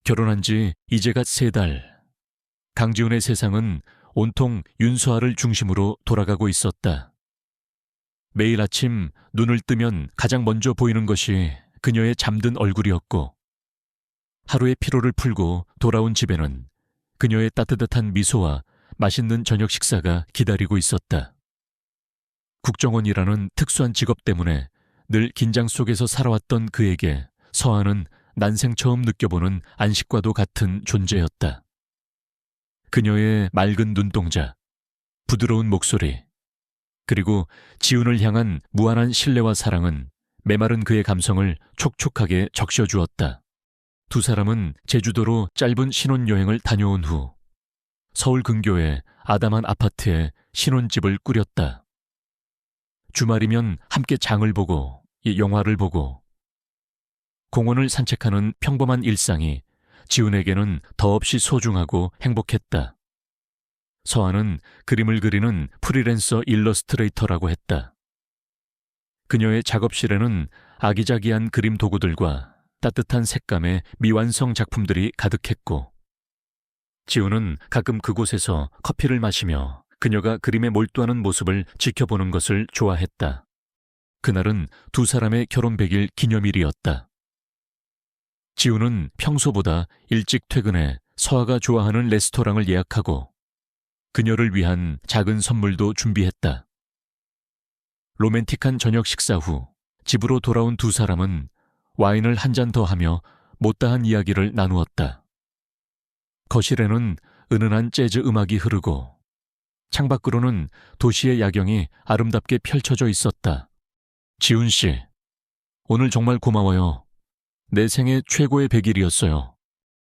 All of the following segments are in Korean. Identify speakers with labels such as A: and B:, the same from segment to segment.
A: 결혼한 지 이제가 3달. 강지훈의 세상은 온통 윤서아를 중심으로 돌아가고 있었다. 매일 아침 눈을 뜨면 가장 먼저 보이는 것이 그녀의 잠든 얼굴이었고, 하루의 피로를 풀고 돌아온 집에는 그녀의 따뜻한 미소와 맛있는 저녁 식사가 기다리고 있었다. 국정원이라는 특수한 직업 때문에 늘 긴장 속에서 살아왔던 그에게 서아는 난생 처음 느껴보는 안식과도 같은 존재였다. 그녀의 맑은 눈동자, 부드러운 목소리, 그리고 지훈을 향한 무한한 신뢰와 사랑은 메마른 그의 감성을 촉촉하게 적셔주었다. 두 사람은 제주도로 짧은 신혼여행을 다녀온 후 서울 근교의 아담한 아파트에 신혼집을 꾸렸다. 주말이면 함께 장을 보고 영화를 보고 공원을 산책하는 평범한 일상이 지훈에게는 더없이 소중하고 행복했다. 서아는 그림을 그리는 프리랜서 일러스트레이터라고 했다. 그녀의 작업실에는 아기자기한 그림 도구들과 따뜻한 색감의 미완성 작품들이 가득했고, 지훈은 가끔 그곳에서 커피를 마시며 그녀가 그림에 몰두하는 모습을 지켜보는 것을 좋아했다. 그날은 두 사람의 결혼 100일 기념일이었다. 지훈은 평소보다 일찍 퇴근해 서아가 좋아하는 레스토랑을 예약하고 그녀를 위한 작은 선물도 준비했다. 로맨틱한 저녁 식사 후 집으로 돌아온 두 사람은 와인을 한 잔 더 하며 못다한 이야기를 나누었다. 거실에는 은은한 재즈 음악이 흐르고 창밖으로는 도시의 야경이 아름답게 펼쳐져 있었다. 지훈 씨, 오늘 정말 고마워요. 내 생애 최고의 100일이었어요.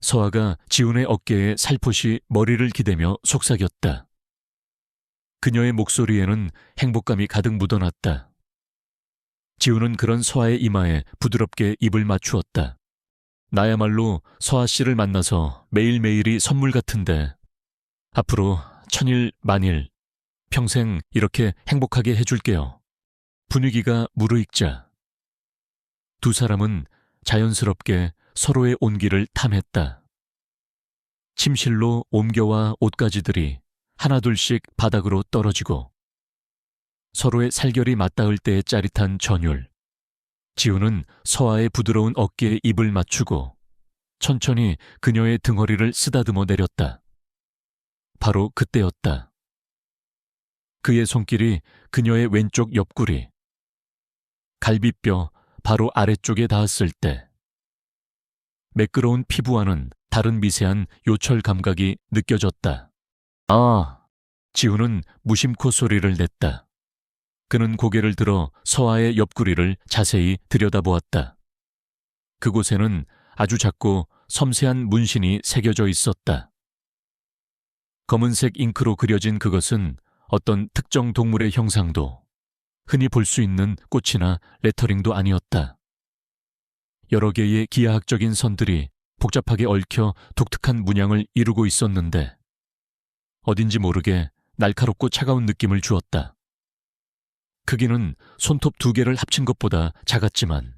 A: 서아가 지훈의 어깨에 살포시 머리를 기대며 속삭였다. 그녀의 목소리에는 행복감이 가득 묻어났다. 지훈은 그런 서아의 이마에 부드럽게 입을 맞추었다. 나야말로 서아 씨를 만나서 매일매일이 선물 같은데 앞으로 천일 만일 평생 이렇게 행복하게 해줄게요. 분위기가 무르익자 두 사람은 자연스럽게 서로의 온기를 탐했다. 침실로 옮겨와 옷가지들이 하나둘씩 바닥으로 떨어지고 서로의 살결이 맞닿을 때의 짜릿한 전율. 지훈은 서아의 부드러운 어깨에 입을 맞추고 천천히 그녀의 등허리를 쓰다듬어 내렸다. 바로 그때였다. 그의 손길이 그녀의 왼쪽 옆구리, 갈비뼈 바로 아래쪽에 닿았을 때 매끄러운 피부와는 다른 미세한 요철 감각이 느껴졌다. 아! 지훈은 무심코 소리를 냈다. 그는 고개를 들어 서아의 옆구리를 자세히 들여다보았다. 그곳에는 아주 작고 섬세한 문신이 새겨져 있었다. 검은색 잉크로 그려진 그것은 어떤 특정 동물의 형상도 흔히 볼 수 있는 꽃이나 레터링도 아니었다. 여러 개의 기하학적인 선들이 복잡하게 얽혀 독특한 문양을 이루고 있었는데 어딘지 모르게 날카롭고 차가운 느낌을 주었다. 크기는 손톱 2개를 합친 것보다 작았지만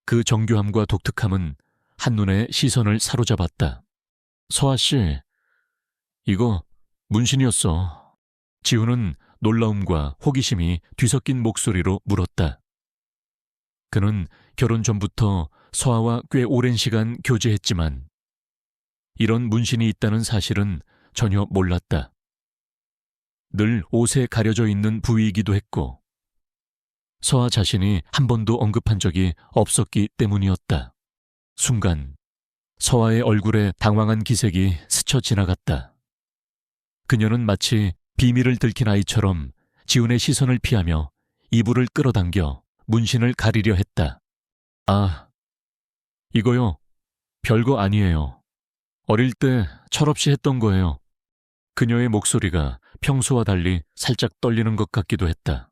A: 그 정교함과 독특함은 한눈에 시선을 사로잡았다. 서아 씨, 이거 문신이었어. 지훈은 놀라움과 호기심이 뒤섞인 목소리로 물었다. 그는 결혼 전부터 서아와 꽤 오랜 시간 교제했지만 이런 문신이 있다는 사실은 전혀 몰랐다. 늘 옷에 가려져 있는 부위이기도 했고 서아 자신이 한 번도 언급한 적이 없었기 때문이었다. 순간 서아의 얼굴에 당황한 기색이 스쳐 지나갔다. 그녀는 마치 비밀을 들킨 아이처럼 지훈의 시선을 피하며 이불을 끌어당겨 문신을 가리려 했다. 아, 이거요. 별거 아니에요. 어릴 때 철없이 했던 거예요. 그녀의 목소리가 평소와 달리 살짝 떨리는 것 같기도 했다.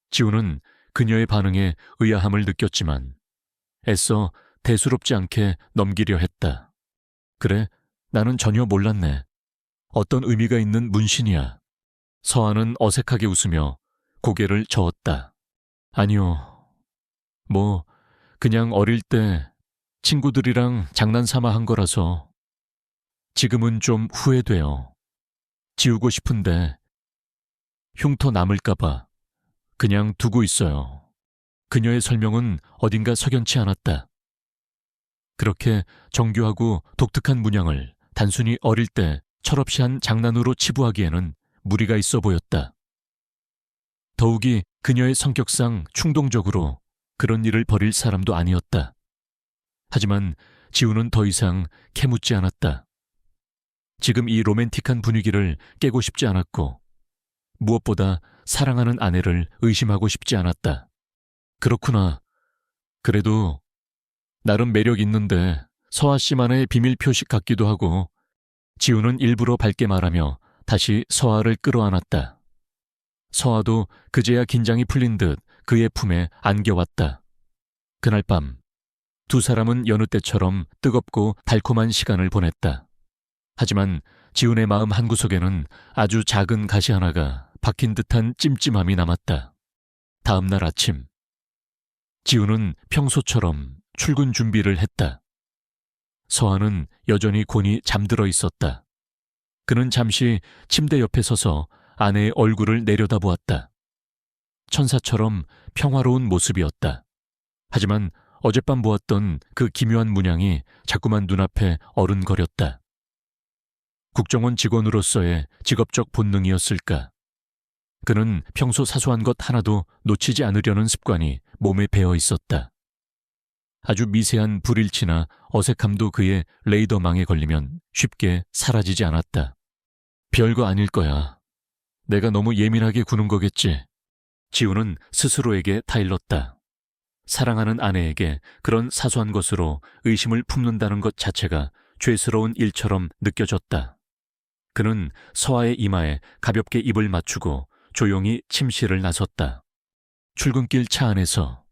A: 지훈은 그녀의 반응에 의아함을 느꼈지만 애써 대수롭지 않게 넘기려 했다. 그래, 나는 전혀 몰랐네. 어떤 의미가 있는 문신이야. 서아는 어색하게 웃으며 고개를 저었다. 아니요. 그냥 어릴 때 친구들이랑 장난삼아 한 거라서 지금은 좀 후회돼요. 지우고 싶은데 흉터 남을까봐 그냥 두고 있어요. 그녀의 설명은 어딘가 석연치 않았다. 그렇게 정교하고 독특한 문양을 단순히 어릴 때 철없이 한 장난으로 치부하기에는 무리가 있어 보였다. 더욱이 그녀의 성격상 충동적으로 그런 일을 벌일 사람도 아니었다. 하지만 지우는 더 이상 캐묻지 않았다. 지금 이 로맨틱한 분위기를 깨고 싶지 않았고 무엇보다 사랑하는 아내를 의심하고 싶지 않았다. 그렇구나. 그래도 나름 매력 있는데 서아 씨만의 비밀 표식 같기도 하고. 지우는 일부러 밝게 말하며 다시 서아를 끌어안았다. 서아도 그제야 긴장이 풀린 듯 그의 품에 안겨왔다. 그날 밤 두 사람은 여느 때처럼 뜨겁고 달콤한 시간을 보냈다. 하지만 지훈의 마음 한구석에는 아주 작은 가시 하나가 박힌 듯한 찜찜함이 남았다. 다음 날 아침 지훈은 평소처럼 출근 준비를 했다. 서아는 여전히 곤히 잠들어 있었다. 그는 잠시 침대 옆에 서서 아내의 얼굴을 내려다보았다. 천사처럼 평화로운 모습이었다. 하지만 어젯밤 보았던 그 기묘한 문양이 자꾸만 눈앞에 어른거렸다. 국정원 직원으로서의 직업적 본능이었을까? 그는 평소 사소한 것 하나도 놓치지 않으려는 습관이 몸에 배어 있었다. 아주 미세한 불일치나 어색함도 그의 레이더망에 걸리면 쉽게 사라지지 않았다. 별거 아닐 거야. 내가 너무 예민하게 구는 거겠지. 지우는 스스로에게 타일렀다. 사랑하는 아내에게 그런 사소한 것으로 의심을 품는다는 것 자체가 죄스러운 일처럼 느껴졌다. 그는 서아의 이마에 가볍게 입을 맞추고 조용히 침실을 나섰다. 출근길 차 안에서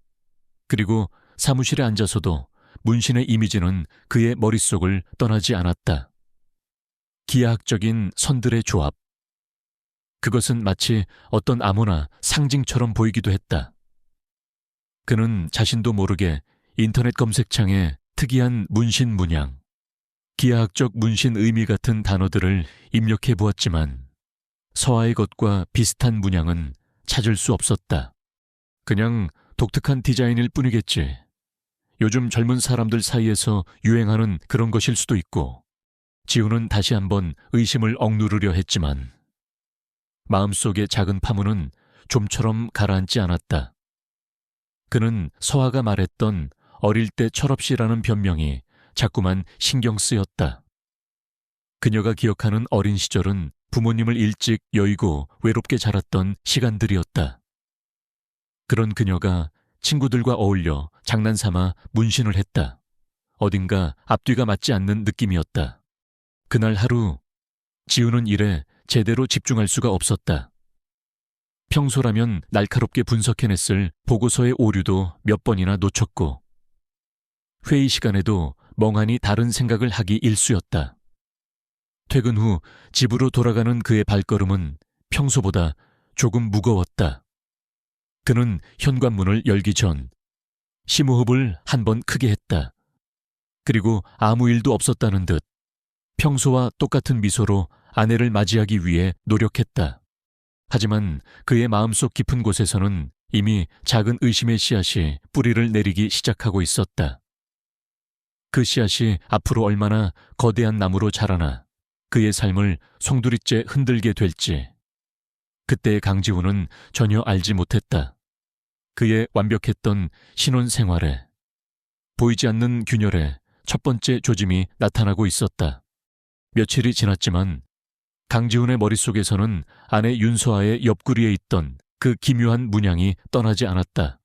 A: 그리고 사무실에 앉아서도 문신의 이미지는 그의 머릿속을 떠나지 않았다. 기하학적인 선들의 조합. 그것은 마치 어떤 아무나 상징처럼 보이기도 했다. 그는 자신도 모르게 인터넷 검색창에 특이한 문신 문양, 기하학적 문신 의미 같은 단어들을 입력해 보았지만 서아의 것과 비슷한 문양은 찾을 수 없었다. 그냥 독특한 디자인일 뿐이겠지. 요즘 젊은 사람들 사이에서 유행하는 그런 것일 수도 있고. 지우는 다시 한번 의심을 억누르려 했지만 마음속의 작은 파문은 좀처럼 가라앉지 않았다. 그는 서아가 말했던 어릴 때 철없이라는 변명이 자꾸만 신경 쓰였다. 그녀가 기억하는 어린 시절은 부모님을 일찍 여의고 외롭게 자랐던 시간들이었다. 그런 그녀가 친구들과 어울려 장난삼아 문신을 했다. 어딘가 앞뒤가 맞지 않는 느낌이었다. 그날 하루 지우는 일에 제대로 집중할 수가 없었다. 평소라면 날카롭게 분석해냈을 보고서의 오류도 몇 번이나 놓쳤고 회의 시간에도 멍하니 다른 생각을 하기 일쑤였다. 퇴근 후 집으로 돌아가는 그의 발걸음은 평소보다 조금 무거웠다. 그는 현관문을 열기 전 심호흡을 한 번 크게 했다. 그리고 아무 일도 없었다는 듯 평소와 똑같은 미소로 아내를 맞이하기 위해 노력했다. 하지만 그의 마음속 깊은 곳에서는 이미 작은 의심의 씨앗이 뿌리를 내리기 시작하고 있었다. 그 씨앗이 앞으로 얼마나 거대한 나무로 자라나 그의 삶을 송두리째 흔들게 될지 그때의 강지훈은 전혀 알지 못했다. 그의 완벽했던 신혼생활에 보이지 않는 균열의 첫 번째 조짐이 나타나고 있었다. 며칠이 지났지만 강지훈의 머릿속에서는 아내 윤서아의 옆구리에 있던 그 기묘한 문양이 떠나지 않았다.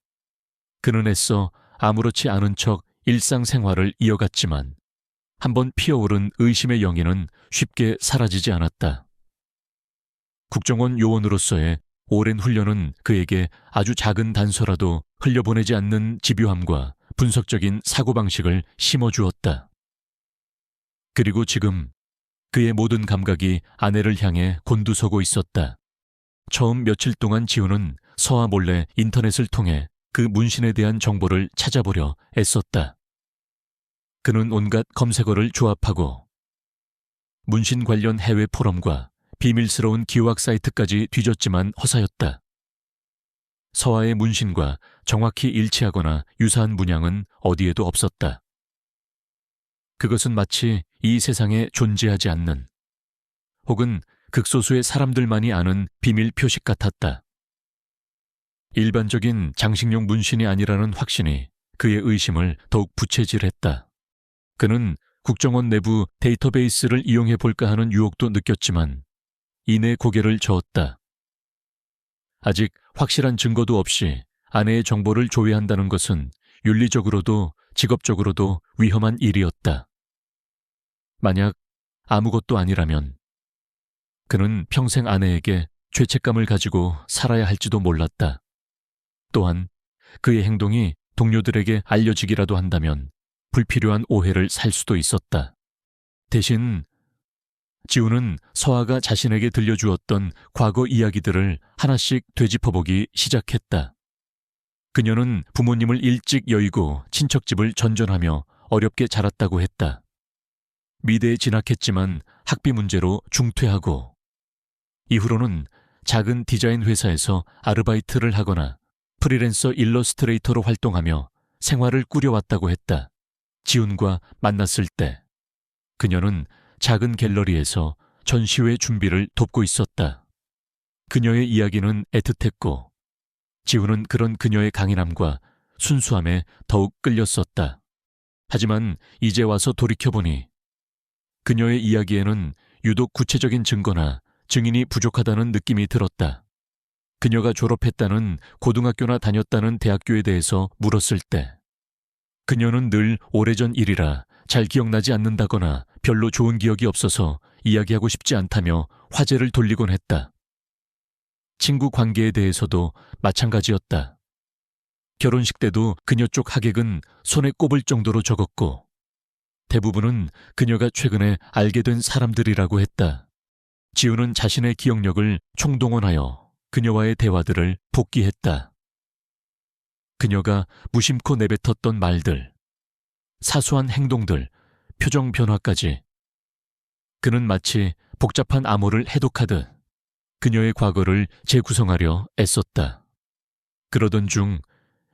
A: 그는 애써 아무렇지 않은 척 일상생활을 이어갔지만 한번 피어오른 의심의 영이는 쉽게 사라지지 않았다. 국정원 요원으로서의 오랜 훈련은 그에게 아주 작은 단서라도 흘려보내지 않는 집요함과 분석적인 사고방식을 심어주었다. 그리고 지금 그의 모든 감각이 아내를 향해 곤두서고 있었다. 처음 며칠 동안 지우는 서아 몰래 인터넷을 통해 그 문신에 대한 정보를 찾아보려 애썼다. 그는 온갖 검색어를 조합하고 문신 관련 해외 포럼과 비밀스러운 기호학 사이트까지 뒤졌지만 허사였다. 서아의 문신과 정확히 일치하거나 유사한 문양은 어디에도 없었다. 그것은 마치 이 세상에 존재하지 않는 혹은 극소수의 사람들만이 아는 비밀 표식 같았다. 일반적인 장식용 문신이 아니라는 확신이 그의 의심을 더욱 부채질했다. 그는 국정원 내부 데이터베이스를 이용해 볼까 하는 유혹도 느꼈지만 이내 고개를 저었다. 아직 확실한 증거도 없이 아내의 정보를 조회한다는 것은 윤리적으로도 직업적으로도 위험한 일이었다. 만약 아무것도 아니라면 그는 평생 아내에게 죄책감을 가지고 살아야 할지도 몰랐다. 또한 그의 행동이 동료들에게 알려지기라도 한다면 불필요한 오해를 살 수도 있었다. 대신 지우는 서아가 자신에게 들려주었던 과거 이야기들을 하나씩 되짚어보기 시작했다. 그녀는 부모님을 일찍 여의고 친척집을 전전하며 어렵게 자랐다고 했다. 미대에 진학했지만 학비 문제로 중퇴하고 이후로는 작은 디자인 회사에서 아르바이트를 하거나 프리랜서 일러스트레이터로 활동하며 생활을 꾸려왔다고 했다. 지훈과 만났을 때 그녀는 작은 갤러리에서 전시회 준비를 돕고 있었다. 그녀의 이야기는 애틋했고 지훈은 그런 그녀의 강인함과 순수함에 더욱 끌렸었다. 하지만 이제 와서 돌이켜보니 그녀의 이야기에는 유독 구체적인 증거나 증인이 부족하다는 느낌이 들었다. 그녀가 졸업했다는 고등학교나 다녔다는 대학교에 대해서 물었을 때 그녀는 늘 오래전 일이라 잘 기억나지 않는다거나 별로 좋은 기억이 없어서 이야기하고 싶지 않다며 화제를 돌리곤 했다. 친구 관계에 대해서도 마찬가지였다. 결혼식 때도 그녀 쪽 하객은 손에 꼽을 정도로 적었고 대부분은 그녀가 최근에 알게 된 사람들이라고 했다. 지우는 자신의 기억력을 총동원하여 그녀와의 대화들을 복기했다. 그녀가 무심코 내뱉었던 말들, 사소한 행동들, 표정 변화까지. 그는 마치 복잡한 암호를 해독하듯 그녀의 과거를 재구성하려 애썼다. 그러던 중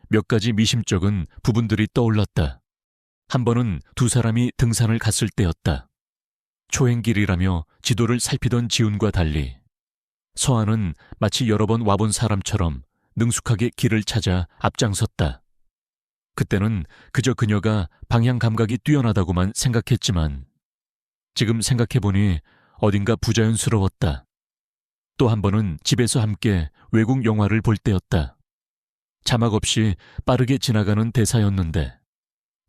A: 몇 가지 미심쩍은 부분들이 떠올랐다. 한 번은 두 사람이 등산을 갔을 때였다. 초행길이라며 지도를 살피던 지훈과 달리 서아는 마치 여러 번 와본 사람처럼 능숙하게 길을 찾아 앞장섰다. 그때는 그저 그녀가 방향 감각이 뛰어나다고만 생각했지만 지금 생각해보니 어딘가 부자연스러웠다. 또 한 번은 집에서 함께 외국 영화를 볼 때였다. 자막 없이 빠르게 지나가는 대사였는데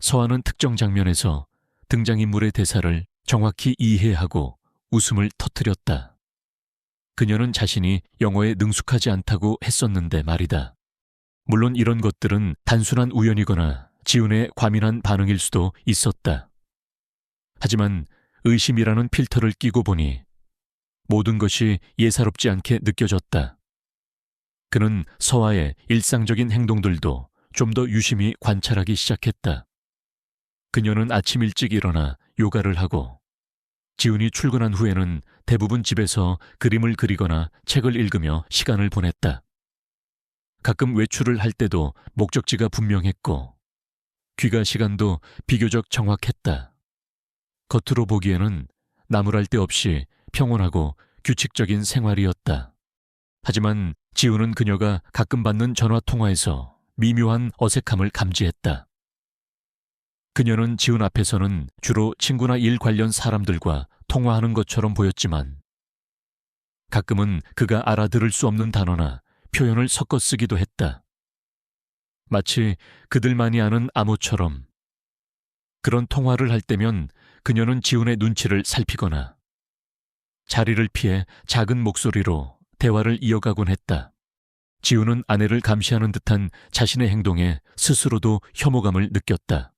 A: 서아는 특정 장면에서 등장인물의 대사를 정확히 이해하고 웃음을 터뜨렸다. 그녀는 자신이 영어에 능숙하지 않다고 했었는데 말이다. 물론 이런 것들은 단순한 우연이거나 지훈의 과민한 반응일 수도 있었다. 하지만 의심이라는 필터를 끼고 보니 모든 것이 예사롭지 않게 느껴졌다. 그는 서아의 일상적인 행동들도 좀 더 유심히 관찰하기 시작했다. 그녀는 아침 일찍 일어나 요가를 하고 지훈이 출근한 후에는 대부분 집에서 그림을 그리거나 책을 읽으며 시간을 보냈다. 가끔 외출을 할 때도 목적지가 분명했고 귀가 시간도 비교적 정확했다. 겉으로 보기에는 나무랄 데 없이 평온하고 규칙적인 생활이었다. 하지만 지훈은 그녀가 가끔 받는 전화통화에서 미묘한 어색함을 감지했다. 그녀는 지훈 앞에서는 주로 친구나 일 관련 사람들과 통화하는 것처럼 보였지만 가끔은 그가 알아들을 수 없는 단어나 표현을 섞어 쓰기도 했다. 마치 그들만이 아는 암호처럼. 그런 통화를 할 때면 그녀는 지훈의 눈치를 살피거나 자리를 피해 작은 목소리로 대화를 이어가곤 했다. 지훈은 아내를 감시하는 듯한 자신의 행동에 스스로도 혐오감을 느꼈다.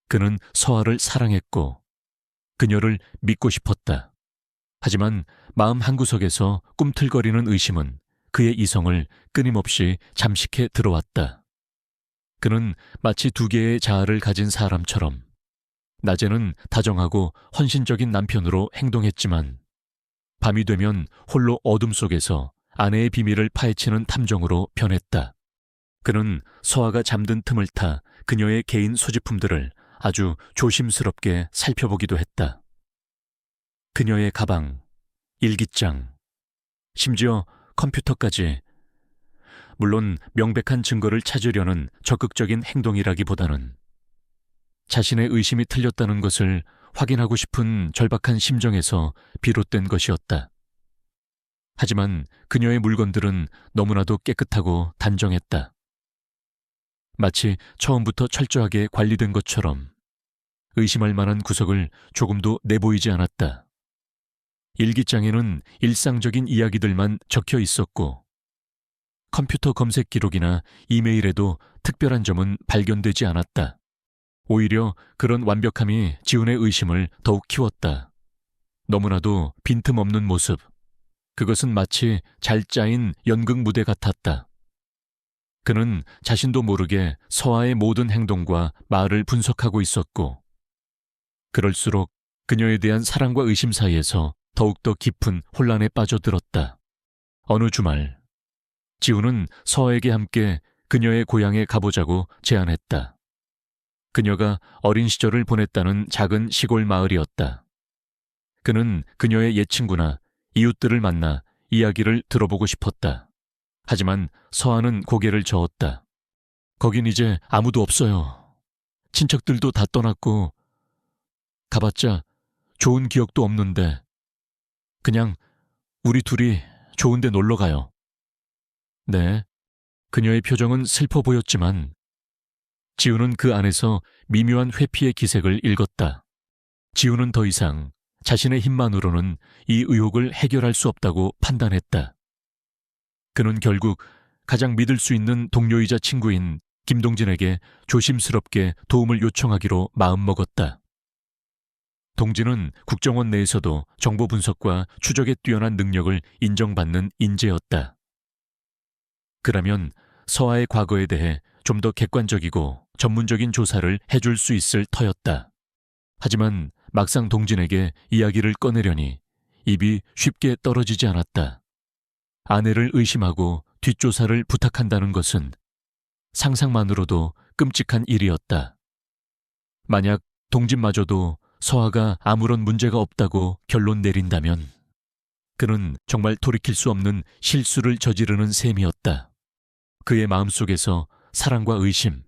A: 그는 서아를 사랑했고 그녀를 믿고 싶었다. 하지만 마음 한구석에서 꿈틀거리는 의심은 그의 이성을 끊임없이 잠식해 들어왔다. 그는 마치 두 개의 자아를 가진 사람처럼 낮에는 다정하고 헌신적인 남편으로 행동했지만 밤이 되면 홀로 어둠 속에서 아내의 비밀을 파헤치는 탐정으로 변했다. 그는 서아가 잠든 틈을 타 그녀의 개인 소지품들을 아주 조심스럽게 살펴보기도 했다. 그녀의 가방, 일기장, 심지어 컴퓨터까지. 물론 명백한 증거를 찾으려는 적극적인 행동이라기보다는 자신의 의심이 틀렸다는 것을 확인하고 싶은 절박한 심정에서 비롯된 것이었다. 하지만 그녀의 물건들은 너무나도 깨끗하고 단정했다. 마치 처음부터 철저하게 관리된 것처럼 의심할 만한 구석을 조금도 내보이지 않았다. 일기장에는 일상적인 이야기들만 적혀 있었고 컴퓨터 검색 기록이나 이메일에도 특별한 점은 발견되지 않았다. 오히려 그런 완벽함이 지훈의 의심을 더욱 키웠다. 너무나도 빈틈없는 모습. 그것은 마치 잘 짜인 연극 무대 같았다. 그는 자신도 모르게 서아의 모든 행동과 말을 분석하고 있었고 그럴수록 그녀에 대한 사랑과 의심 사이에서 더욱더 깊은 혼란에 빠져들었다. 어느 주말 지훈은 서아에게 함께 그녀의 고향에 가보자고 제안했다. 그녀가 어린 시절을 보냈다는 작은 시골 마을이었다. 그는 그녀의 옛 친구나 이웃들을 만나 이야기를 들어보고 싶었다. 하지만 서아는 고개를 저었다. 거긴 이제 아무도 없어요. 친척들도 다 떠났고 가봤자 좋은 기억도 없는데 그냥 우리 둘이 좋은 데 놀러 가요. 네, 그녀의 표정은 슬퍼 보였지만 지훈은 그 안에서 미묘한 회피의 기색을 읽었다. 지훈은 더 이상 자신의 힘만으로는 이 의혹을 해결할 수 없다고 판단했다. 그는 결국 가장 믿을 수 있는 동료이자 친구인 김동진에게 조심스럽게 도움을 요청하기로 마음먹었다. 동진은 국정원 내에서도 정보 분석과 추적에 뛰어난 능력을 인정받는 인재였다. 그라면 서아의 과거에 대해 좀 더 객관적이고 전문적인 조사를 해줄 수 있을 터였다. 하지만 막상 동진에게 이야기를 꺼내려니 입이 쉽게 떨어지지 않았다. 아내를 의심하고 뒷조사를 부탁한다는 것은 상상만으로도 끔찍한 일이었다. 만약 동진마저도 서아가 아무런 문제가 없다고 결론 내린다면 그는 정말 돌이킬 수 없는 실수를 저지르는 셈이었다. 그의 마음속에서 사랑과 의심,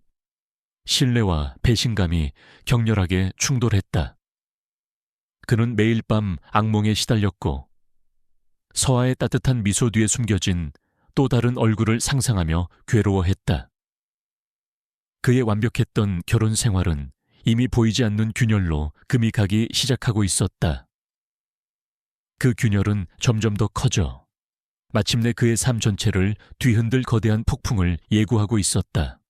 A: 신뢰와 배신감이 격렬하게 충돌했다. 그는 매일 밤 악몽에 시달렸고 서아의 따뜻한 미소 뒤에 숨겨진 또 다른 얼굴을 상상하며 괴로워했다. 그의 완벽했던 결혼 생활은 이미 보이지 않는 균열로 금이 가기 시작하고 있었다. 그 균열은 점점 더 커져 마침내 그의 삶 전체를 뒤흔들 거대한 폭풍을 예고하고 있었다.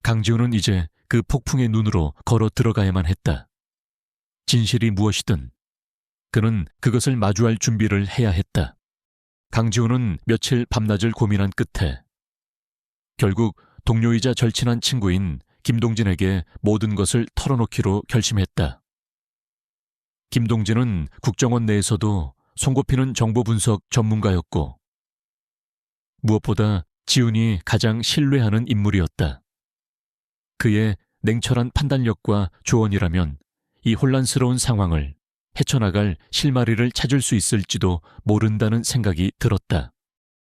A: 강지훈은 이제 그 폭풍의 눈으로 걸어 들어가야만 했다. 진실이 무엇이든 그는 그것을 마주할 준비를 해야 했다. 강지훈은 며칠 밤낮을 고민한 끝에 결국 동료이자 절친한 친구인 김동진에게 모든 것을 털어놓기로 결심했다. 김동진은 국정원 내에서도 손꼽히는 정보 분석 전문가였고 무엇보다 지훈이 가장 신뢰하는 인물이었다. 그의 냉철한 판단력과 조언이라면 이 혼란스러운 상황을 헤쳐나갈 실마리를 찾을 수 있을지도 모른다는 생각이 들었다.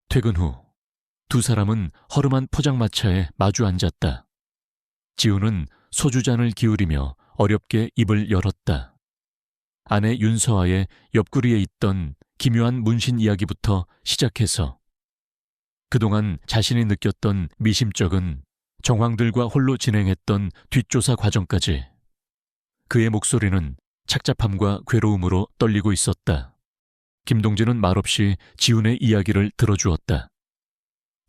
A: 퇴근 후 두 사람은 허름한 포장마차에 마주 앉았다. 지훈은 소주잔을 기울이며 어렵게 입을 열었다. 아내 윤서아의 옆구리에 있던 기묘한 문신 이야기부터 시작해서 그동안 자신이 느꼈던 미심쩍은 정황들과 홀로 진행했던 뒷조사 과정까지 그의 목소리는 착잡함과 괴로움으로 떨리고 있었다. 김동진은 말없이 지훈의 이야기를 들어주었다.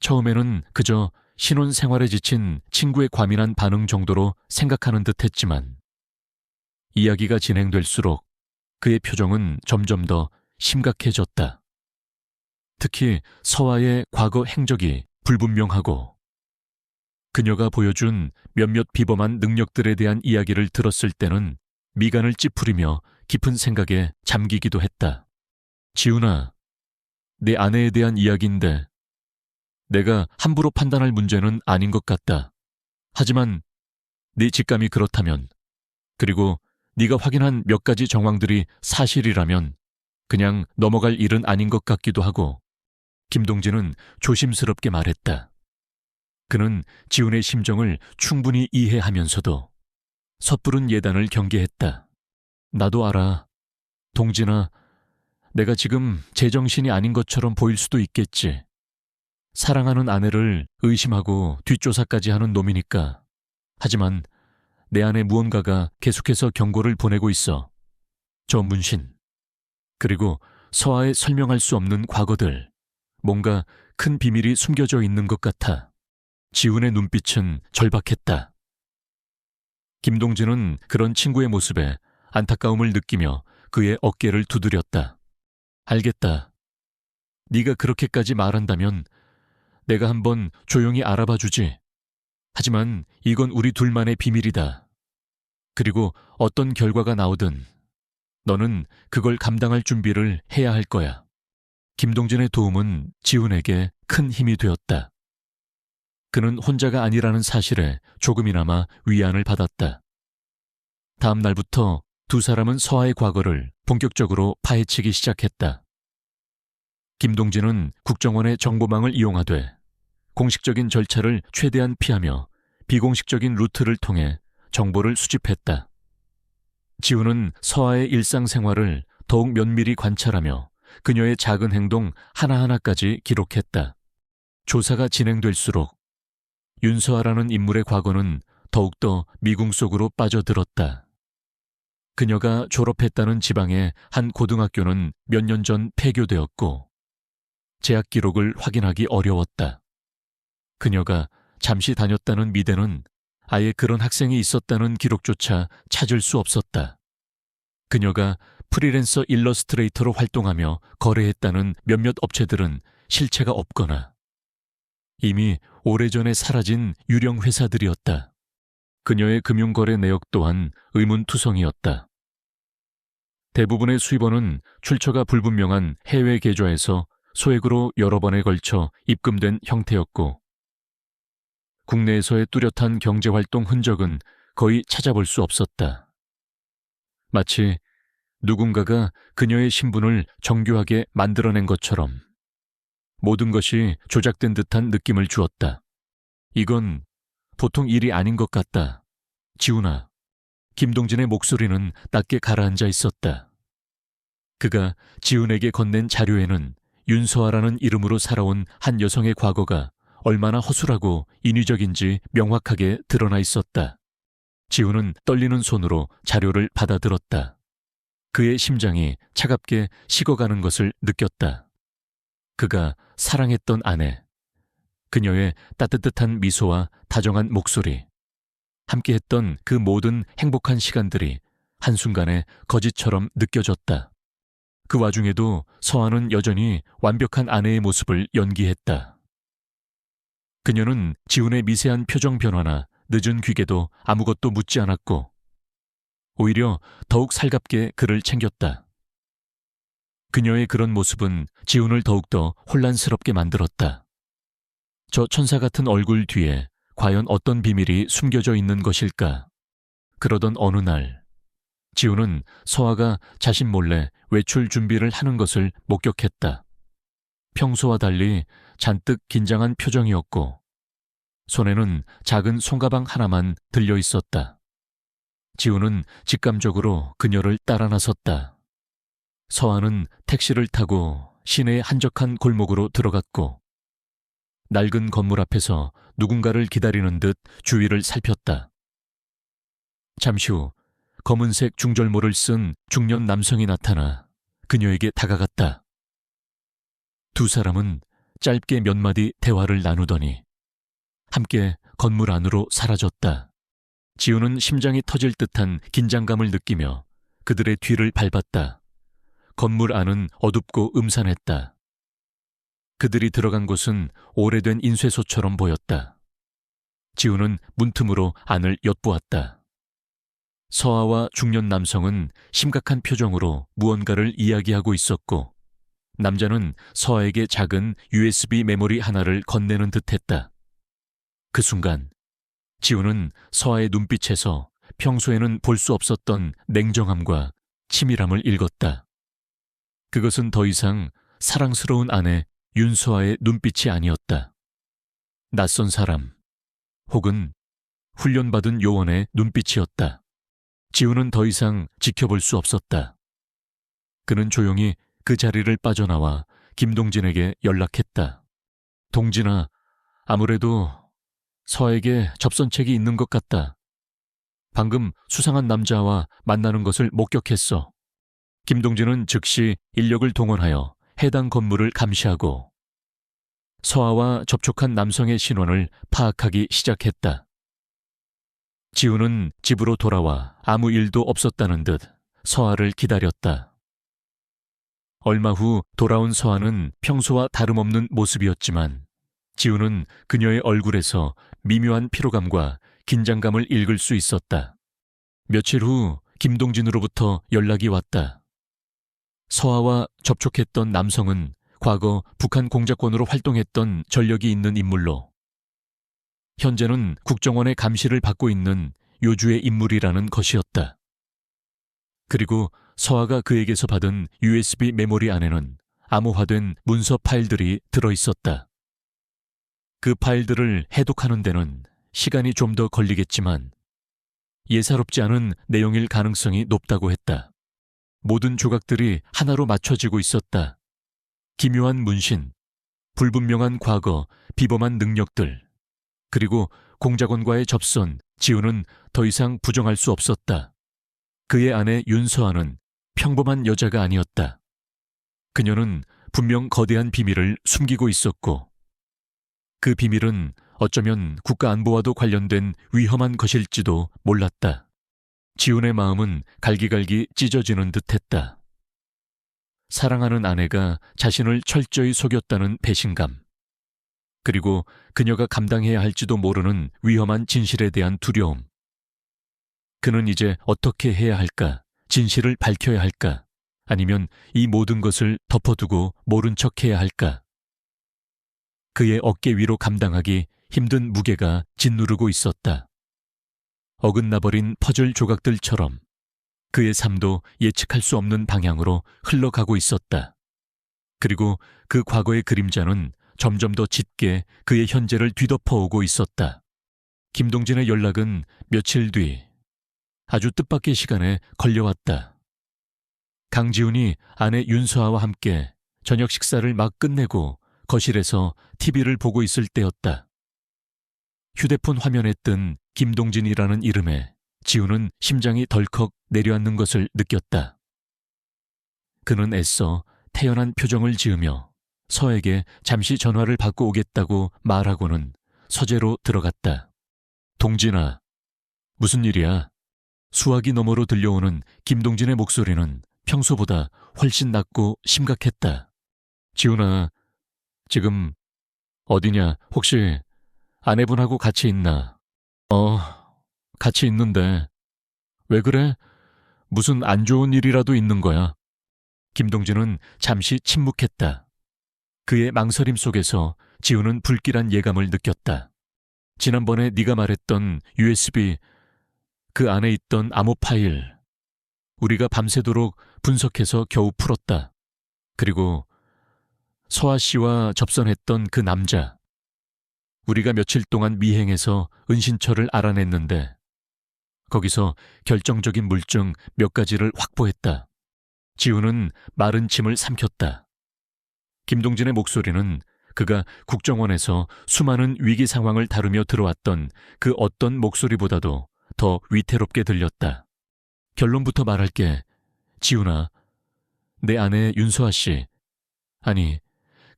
A: 처음에는 그저 신혼생활에 지친 친구의 과민한 반응 정도로 생각하는 듯 했지만 이야기가 진행될수록 그의 표정은 점점 더 심각해졌다. 특히 서아의 과거 행적이 불분명하고 그녀가 보여준 몇몇 비범한 능력들에 대한 이야기를 들었을 때는 미간을 찌푸리며 깊은 생각에 잠기기도 했다. 지훈아, 내 아내에 대한 이야기인데 내가 함부로 판단할 문제는 아닌 것 같다. 하지만 네 직감이 그렇다면, 그리고 네가 확인한 몇 가지 정황들이 사실이라면 그냥 넘어갈 일은 아닌 것 같기도 하고. 김동진은 조심스럽게 말했다. 그는 지훈의 심정을 충분히 이해하면서도 섣부른 예단을 경계했다. 나도 알아. 동진아, 내가 지금 제정신이 아닌 것처럼 보일 수도 있겠지. 사랑하는 아내를 의심하고 뒷조사까지 하는 놈이니까. 하지만 내 안에 무언가가 계속해서 경고를 보내고 있어. 저 문신, 그리고 서아에 설명할 수 없는 과거들, 뭔가 큰 비밀이 숨겨져 있는 것 같아. 지훈의 눈빛은 절박했다. 김동진은 그런 친구의 모습에 안타까움을 느끼며 그의 어깨를 두드렸다. 알겠다. 네가 그렇게까지 말한다면 내가 한번 조용히 알아봐 주지. 하지만 이건 우리 둘만의 비밀이다. 그리고 어떤 결과가 나오든 너는 그걸 감당할 준비를 해야 할 거야. 김동진의 도움은 지훈에게 큰 힘이 되었다. 그는 혼자가 아니라는 사실에 조금이나마 위안을 받았다. 다음 날부터 두 사람은 서아의 과거를 본격적으로 파헤치기 시작했다. 김동진은 국정원의 정보망을 이용하되 공식적인 절차를 최대한 피하며 비공식적인 루트를 통해 정보를 수집했다. 지훈은 서아의 일상생활을 더욱 면밀히 관찰하며 그녀의 작은 행동 하나하나까지 기록했다. 조사가 진행될수록 윤서아라는 인물의 과거는 더욱더 미궁 속으로 빠져들었다. 그녀가 졸업했다는 지방의 한 고등학교는 몇 년 전 폐교되었고 재학 기록을 확인하기 어려웠다. 그녀가 잠시 다녔다는 미대는 아예 그런 학생이 있었다는 기록조차 찾을 수 없었다. 그녀가 프리랜서 일러스트레이터로 활동하며 거래했다는 몇몇 업체들은 실체가 없거나 이미 오래전에 사라진 유령 회사들이었다. 그녀의 금융거래 내역 또한 의문투성이었다. 대부분의 수입원은 출처가 불분명한 해외 계좌에서 소액으로 여러 번에 걸쳐 입금된 형태였고 국내에서의 뚜렷한 경제활동 흔적은 거의 찾아볼 수 없었다. 마치 누군가가 그녀의 신분을 정교하게 만들어낸 것처럼 모든 것이 조작된 듯한 느낌을 주었다. 이건 보통 일이 아닌 것 같다. 지훈아. 김동진의 목소리는 낮게 가라앉아 있었다. 그가 지훈에게 건넨 자료에는 윤서아라는 이름으로 살아온 한 여성의 과거가 얼마나 허술하고 인위적인지 명확하게 드러나 있었다. 지훈은 떨리는 손으로 자료를 받아들었다. 그의 심장이 차갑게 식어가는 것을 느꼈다. 그가 사랑했던 아내, 그녀의 따뜻한 미소와 다정한 목소리, 함께했던 그 모든 행복한 시간들이 한순간에 거짓처럼 느껴졌다. 그 와중에도 서아는 여전히 완벽한 아내의 모습을 연기했다. 그녀는 지훈의 미세한 표정 변화나 늦은 귀개도 아무것도 묻지 않았고 오히려 더욱 살갑게 그를 챙겼다. 그녀의 그런 모습은 지훈을 더욱더 혼란스럽게 만들었다. 저 천사 같은 얼굴 뒤에 과연 어떤 비밀이 숨겨져 있는 것일까? 그러던 어느 날 지훈은 서아가 자신 몰래 외출 준비를 하는 것을 목격했다. 평소와 달리 잔뜩 긴장한 표정이었고 손에는 작은 손가방 하나만 들려 있었다. 지훈은 직감적으로 그녀를 따라 나섰다. 서아는 택시를 타고 시내의 한적한 골목으로 들어갔고 낡은 건물 앞에서 누군가를 기다리는 듯 주위를 살폈다. 잠시 후 검은색 중절모를 쓴 중년 남성이 나타나 그녀에게 다가갔다. 두 사람은 짧게 몇 마디 대화를 나누더니 함께 건물 안으로 사라졌다. 지훈은 심장이 터질 듯한 긴장감을 느끼며 그들의 뒤를 밟았다. 건물 안은 어둡고 음산했다. 그들이 들어간 곳은 오래된 인쇄소처럼 보였다. 지우는 문틈으로 안을 엿보았다. 서아와 중년 남성은 심각한 표정으로 무언가를 이야기하고 있었고, 남자는 서아에게 작은 USB 메모리 하나를 건네는 듯했다. 그 순간 지우는 서아의 눈빛에서 평소에는 볼 수 없었던 냉정함과 치밀함을 읽었다. 그것은 더 이상 사랑스러운 아내 윤서아의 눈빛이 아니었다. 낯선 사람 혹은 훈련받은 요원의 눈빛이었다. 지우는 더 이상 지켜볼 수 없었다. 그는 조용히 그 자리를 빠져나와 김동진에게 연락했다. 동진아, 아무래도 서에게 접선책이 있는 것 같다. 방금 수상한 남자와 만나는 것을 목격했어. 김동진은 즉시 인력을 동원하여 해당 건물을 감시하고 서아와 접촉한 남성의 신원을 파악하기 시작했다. 지우는 집으로 돌아와 아무 일도 없었다는 듯 서아를 기다렸다. 얼마 후 돌아온 서아는 평소와 다름없는 모습이었지만 지우는 그녀의 얼굴에서 미묘한 피로감과 긴장감을 읽을 수 있었다. 며칠 후 김동진으로부터 연락이 왔다. 서아와 접촉했던 남성은 과거 북한 공작권으로 활동했던 전력이 있는 인물로 현재는 국정원의 감시를 받고 있는 요주의 인물이라는 것이었다. 그리고 서아가 그에게서 받은 USB 메모리 안에는 암호화된 문서 파일들이 들어있었다. 그 파일들을 해독하는 데는 시간이 좀 더 걸리겠지만 예사롭지 않은 내용일 가능성이 높다고 했다. 모든 조각들이 하나로 맞춰지고 있었다. 기묘한 문신, 불분명한 과거, 비범한 능력들, 그리고 공작원과의 접선, 지우는 더 이상 부정할 수 없었다. 그의 아내 윤서아는 평범한 여자가 아니었다. 그녀는 분명 거대한 비밀을 숨기고 있었고 그 비밀은 어쩌면 국가안보와도 관련된 위험한 것일지도 몰랐다. 지훈의 마음은 갈기갈기 찢어지는 듯했다. 사랑하는 아내가 자신을 철저히 속였다는 배신감, 그리고 그녀가 감당해야 할지도 모르는 위험한 진실에 대한 두려움. 그는 이제 어떻게 해야 할까? 진실을 밝혀야 할까? 아니면 이 모든 것을 덮어두고 모른 척해야 할까? 그의 어깨 위로 감당하기 힘든 무게가 짓누르고 있었다. 어긋나버린 퍼즐 조각들처럼 그의 삶도 예측할 수 없는 방향으로 흘러가고 있었다. 그리고 그 과거의 그림자는 점점 더 짙게 그의 현재를 뒤덮어오고 있었다. 김동진의 연락은 며칠 뒤 아주 뜻밖의 시간에 걸려왔다. 강지훈이 아내 윤서아와 함께 저녁 식사를 막 끝내고 거실에서 TV를 보고 있을 때였다. 휴대폰 화면에 뜬 김동진이라는 이름에 지훈은 심장이 덜컥 내려앉는 것을 느꼈다. 그는 애써 태연한 표정을 지으며 서에게 잠시 전화를 받고 오겠다고 말하고는 서재로 들어갔다. 동진아, 무슨 일이야? 수화기 너머로 들려오는 김동진의 목소리는 평소보다 훨씬 낮고 심각했다. 지훈아, 지금 어디냐? 혹시 아내분하고 같이 있나? 같이 있는데. 왜 그래? 무슨 안 좋은 일이라도 있는 거야? 김동진은 잠시 침묵했다. 그의 망설임 속에서 지우는 불길한 예감을 느꼈다. 지난번에 네가 말했던 USB, 그 안에 있던 암호 파일, 우리가 밤새도록 분석해서 겨우 풀었다. 그리고 서아 씨와 접선했던 그 남자, 우리가 며칠 동안 미행해서 은신처를 알아냈는데 거기서 결정적인 물증 몇 가지를 확보했다. 지우는 마른 침을 삼켰다. 김동진의 목소리는 그가 국정원에서 수많은 위기 상황을 다루며 들어왔던 그 어떤 목소리보다도 더 위태롭게 들렸다. 결론부터 말할게. 지훈아, 내 아내 윤서아 씨, 아니,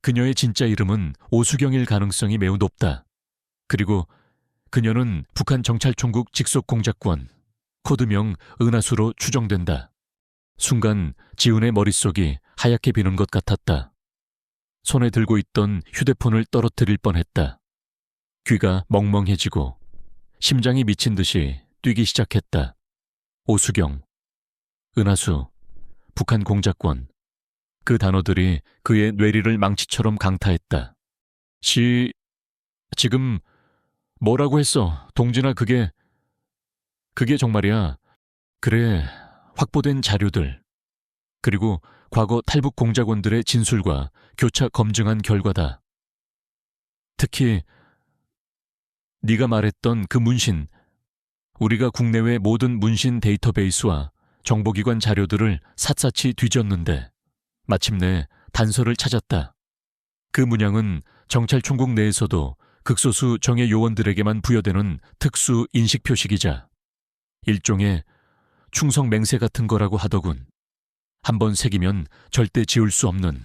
A: 그녀의 진짜 이름은 오수경일 가능성이 매우 높다. 그리고 그녀는 북한 정찰총국 직속 공작권, 코드명 은하수로 추정된다. 순간 지훈의 머릿속이 하얗게 비는 것 같았다. 손에 들고 있던 휴대폰을 떨어뜨릴 뻔했다. 귀가 멍멍해지고 심장이 미친 듯이 뛰기 시작했다. 오수경, 은하수, 북한 공작권. 그 단어들이 그의 뇌리를 망치처럼 강타했다. 지금 뭐라고 했어? 동진아, 그게 정말이야. 그래, 확보된 자료들. 그리고 과거 탈북 공작원들의 진술과 교차 검증한 결과다. 특히 네가 말했던 그 문신, 우리가 국내외 모든 문신 데이터베이스와 정보기관 자료들을 샅샅이 뒤졌는데 마침내 단서를 찾았다. 그 문양은 정찰총국 내에서도 극소수 정예 요원들에게만 부여되는 특수 인식 표식이자 일종의 충성 맹세 같은 거라고 하더군. 한번 새기면 절대 지울 수 없는.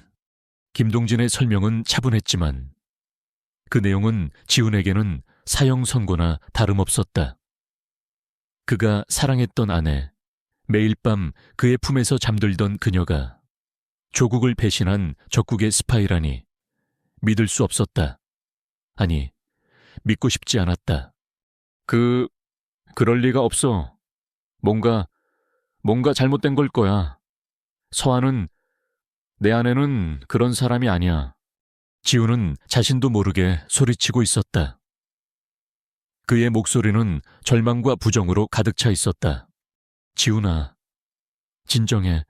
A: 김동진의 설명은 차분했지만 그 내용은 지훈에게는 사형 선고나 다름없었다. 그가 사랑했던 아내, 매일 밤 그의 품에서 잠들던 그녀가 조국을 배신한 적국의 스파이라니 믿을 수 없었다. 아니, 믿고 싶지 않았다. 그럴 리가 없어. 뭔가 잘못된 걸 거야. 서한은, 내 아내는 그런 사람이 아니야. 지훈은 자신도 모르게 소리치고 있었다. 그의 목소리는 절망과 부정으로 가득 차 있었다. 지훈아, 진정해.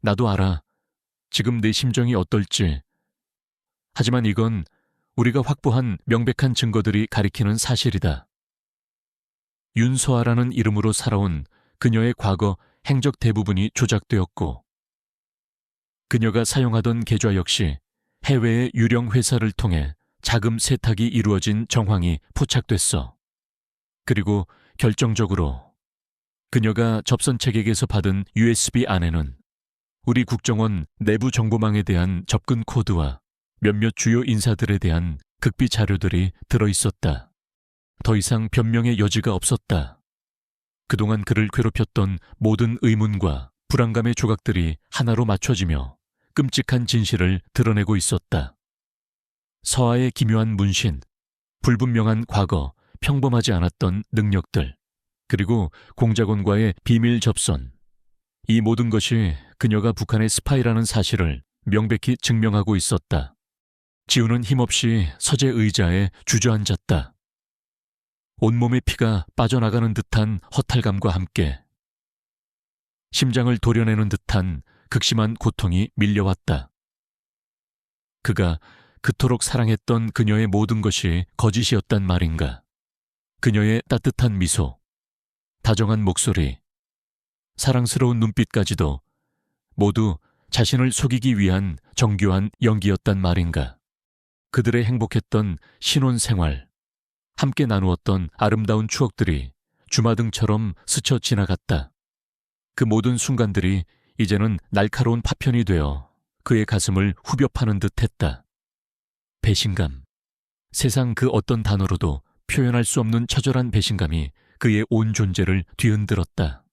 A: 나도 알아. 지금 내 심정이 어떨지. 하지만 이건 우리가 확보한 명백한 증거들이 가리키는 사실이다. 윤서아라는 이름으로 살아온 그녀의 과거 행적 대부분이 조작되었고 그녀가 사용하던 계좌 역시 해외의 유령 회사를 통해 자금 세탁이 이루어진 정황이 포착됐어. 그리고 결정적으로 그녀가 접선책에게서 받은 USB 안에는 우리 국정원 내부 정보망에 대한 접근 코드와 몇몇 주요 인사들에 대한 극비 자료들이 들어있었다. 더 이상 변명의 여지가 없었다. 그동안 그를 괴롭혔던 모든 의문과 불안감의 조각들이 하나로 맞춰지며 끔찍한 진실을 드러내고 있었다. 서아의 기묘한 문신, 불분명한 과거, 평범하지 않았던 능력들, 그리고 공작원과의 비밀 접선. 이 모든 것이 그녀가 북한의 스파이라는 사실을 명백히 증명하고 있었다. 지훈은 힘없이 서재 의자에 주저앉았다. 온몸의 피가 빠져나가는 듯한 허탈감과 함께 심장을 도려내는 듯한 극심한 고통이 밀려왔다. 그가 그토록 사랑했던 그녀의 모든 것이 거짓이었단 말인가. 그녀의 따뜻한 미소, 다정한 목소리, 사랑스러운 눈빛까지도 모두 자신을 속이기 위한 정교한 연기였단 말인가. 그들의 행복했던 신혼생활, 함께 나누었던 아름다운 추억들이 주마등처럼 스쳐 지나갔다. 그 모든 순간들이 이제는 날카로운 파편이 되어 그의 가슴을 후벼 파는 듯 했다. 배신감, 세상 그 어떤 단어로도 표현할 수 없는 처절한 배신감이 그의 온 존재를 뒤흔들었다.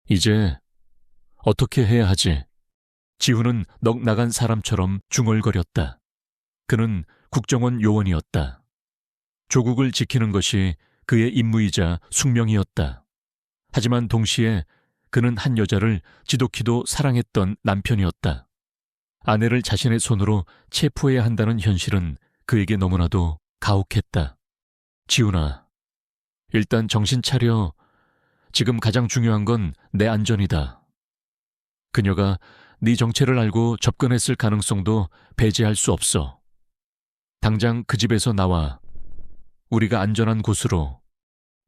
A: 이제 어떻게 해야 하지? 지훈은 넋 나간 사람처럼 중얼거렸다. 그는 국정원 요원이었다. 조국을 지키는 것이 그의 임무이자 숙명이었다. 하지만 동시에 그는 한 여자를 지독히도 사랑했던 남편이었다. 아내를 자신의 손으로 체포해야 한다는 현실은 그에게 너무나도 가혹했다. 지훈아, 일단 정신 차려. 지금 가장 중요한 건 내 안전이다. 그녀가 네 정체를 알고 접근했을 가능성도 배제할 수 없어. 당장 그 집에서 나와. 우리가 안전한 곳으로.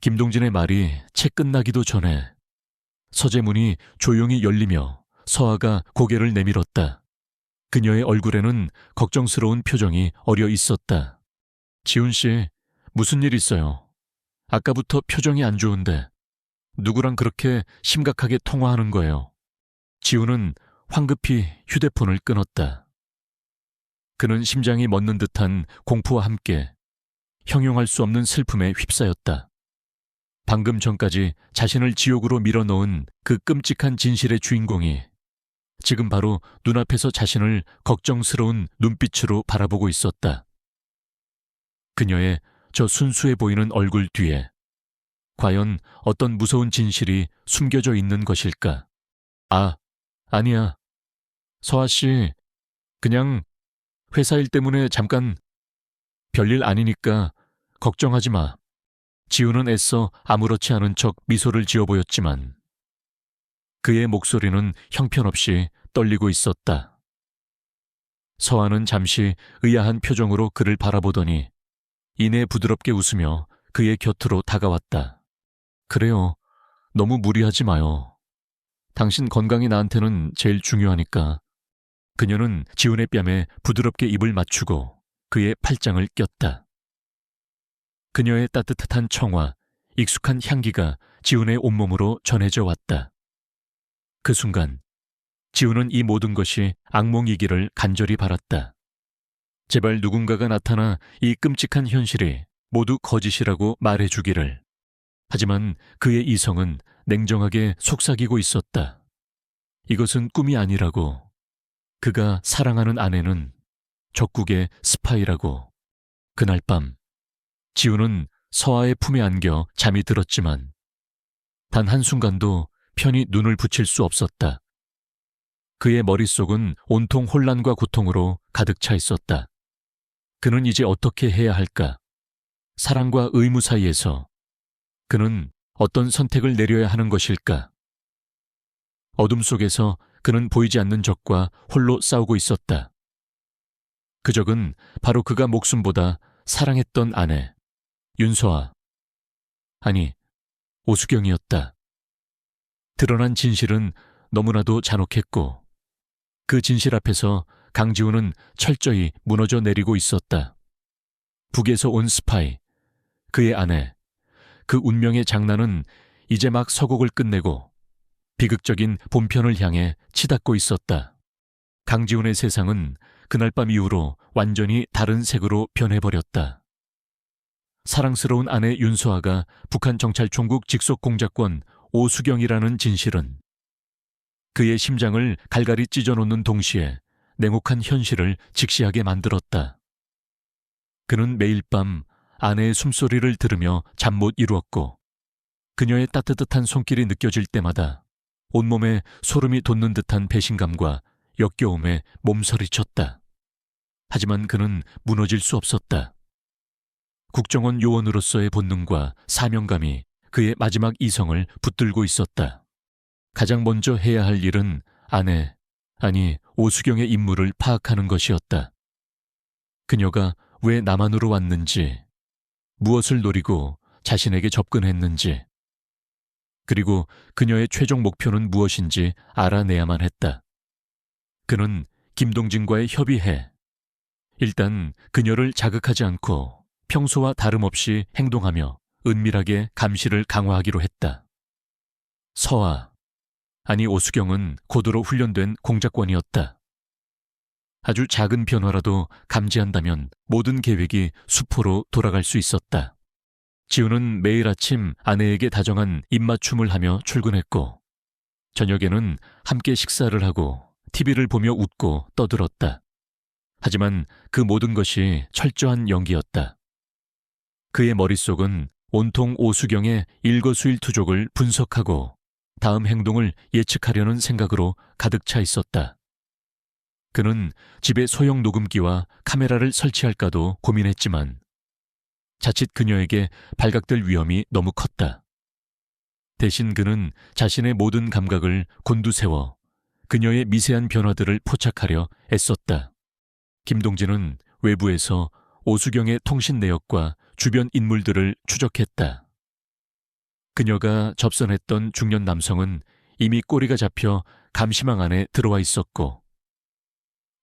A: 김동진의 말이 채 끝나기도 전에 서재 문이 조용히 열리며 서아가 고개를 내밀었다. 그녀의 얼굴에는 걱정스러운 표정이 어려 있었다. 지훈 씨, 무슨 일 있어요? 아까부터 표정이 안 좋은데 누구랑 그렇게 심각하게 통화하는 거예요? 지훈은 황급히 휴대폰을 끊었다. 그는 심장이 멎는 듯한 공포와 함께 형용할 수 없는 슬픔에 휩싸였다. 방금 전까지 자신을 지옥으로 밀어넣은 그 끔찍한 진실의 주인공이 지금 바로 눈앞에서 자신을 걱정스러운 눈빛으로 바라보고 있었다. 그녀의 저 순수해 보이는 얼굴 뒤에 과연 어떤 무서운 진실이 숨겨져 있는 것일까? 아, 아니야. 서아 씨, 그냥 회사 일 때문에 잠깐 별일 아니니까 걱정하지 마. 지우는 애써 아무렇지 않은 척 미소를 지어 보였지만 그의 목소리는 형편없이 떨리고 있었다. 서아는 잠시 의아한 표정으로 그를 바라보더니 이내 부드럽게 웃으며 그의 곁으로 다가왔다. 그래요. 너무 무리하지 마요. 당신 건강이 나한테는 제일 중요하니까. 그녀는 지훈의 뺨에 부드럽게 입을 맞추고 그의 팔짱을 꼈다. 그녀의 따뜻한 청아, 익숙한 향기가 지훈의 온몸으로 전해져 왔다. 그 순간 지훈은 이 모든 것이 악몽이기를 간절히 바랐다. 제발 누군가가 나타나 이 끔찍한 현실이 모두 거짓이라고 말해주기를. 하지만 그의 이성은 냉정하게 속삭이고 있었다. 이것은 꿈이 아니라고. 그가 사랑하는 아내는 적국의 스파이라고. 그날 밤 지훈은 서아의 품에 안겨 잠이 들었지만 단 한순간도 편히 눈을 붙일 수 없었다. 그의 머릿속은 온통 혼란과 고통으로 가득 차 있었다. 그는 이제 어떻게 해야 할까? 사랑과 의무 사이에서 그는 어떤 선택을 내려야 하는 것일까? 어둠 속에서 그는 보이지 않는 적과 홀로 싸우고 있었다. 그 적은 바로 그가 목숨보다 사랑했던 아내, 윤서아, 아니, 오수경이었다. 드러난 진실은 너무나도 잔혹했고 그 진실 앞에서 강지훈은 철저히 무너져 내리고 있었다. 북에서 온 스파이, 그의 아내, 그 운명의 장난은 이제 막 서곡을 끝내고 비극적인 본편을 향해 치닫고 있었다. 강지훈의 세상은 그날 밤 이후로 완전히 다른 색으로 변해버렸다. 사랑스러운 아내 윤소아가 북한 정찰총국 직속 공작권 오수경이라는 진실은 그의 심장을 갈갈이 찢어놓는 동시에 냉혹한 현실을 직시하게 만들었다. 그는 매일 밤 아내의 숨소리를 들으며 잠 못 이루었고 그녀의 따뜻한 손길이 느껴질 때마다 온몸에 소름이 돋는 듯한 배신감과 역겨움에 몸서리쳤다. 하지만 그는 무너질 수 없었다. 국정원 요원으로서의 본능과 사명감이 그의 마지막 이성을 붙들고 있었다. 가장 먼저 해야 할 일은 아내, 아니 오수경의 임무를 파악하는 것이었다. 그녀가 왜 남한으로 왔는지, 무엇을 노리고 자신에게 접근했는지, 그리고 그녀의 최종 목표는 무엇인지 알아내야만 했다. 그는 김동진과의 협의해 일단 그녀를 자극하지 않고 평소와 다름없이 행동하며 은밀하게 감시를 강화하기로 했다. 서아, 아니 오수경은 고도로 훈련된 공작원이었다. 아주 작은 변화라도 감지한다면 모든 계획이 수포로 돌아갈 수 있었다. 지우는 매일 아침 아내에게 다정한 입맞춤을 하며 출근했고 저녁에는 함께 식사를 하고 TV를 보며 웃고 떠들었다. 하지만 그 모든 것이 철저한 연기였다. 그의 머릿속은 온통 오수경의 일거수일투족을 분석하고 다음 행동을 예측하려는 생각으로 가득 차 있었다. 그는 집에 소형 녹음기와 카메라를 설치할까도 고민했지만 자칫 그녀에게 발각될 위험이 너무 컸다. 대신 그는 자신의 모든 감각을 곤두세워 그녀의 미세한 변화들을 포착하려 애썼다. 김동진은 외부에서 오수경의 통신 내역과 주변 인물들을 추적했다. 그녀가 접선했던 중년 남성은 이미 꼬리가 잡혀 감시망 안에 들어와 있었고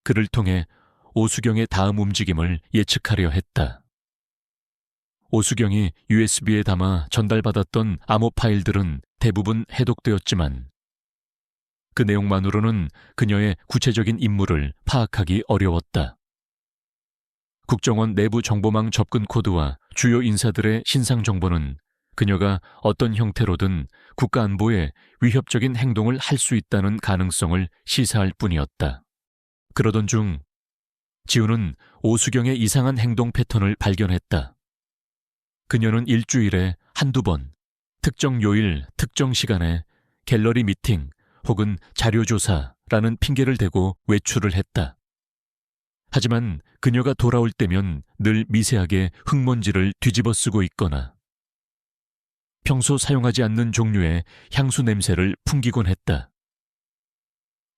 A: 그를 통해 오수경의 다음 움직임을 예측하려 했다. 오수경이 USB에 담아 전달받았던 암호 파일들은 대부분 해독되었지만 그 내용만으로는 그녀의 구체적인 임무를 파악하기 어려웠다. 국정원 내부 정보망 접근 코드와 주요 인사들의 신상 정보는 그녀가 어떤 형태로든 국가안보에 위협적인 행동을 할 수 있다는 가능성을 시사할 뿐이었다. 그러던 중 지우는 오수경의 이상한 행동 패턴을 발견했다. 그녀는 일주일에 한두 번 특정 요일, 특정 시간에 갤러리 미팅 혹은 자료조사라는 핑계를 대고 외출을 했다. 하지만 그녀가 돌아올 때면 늘 미세하게 흙먼지를 뒤집어 쓰고 있거나 평소 사용하지 않는 종류의 향수 냄새를 풍기곤 했다.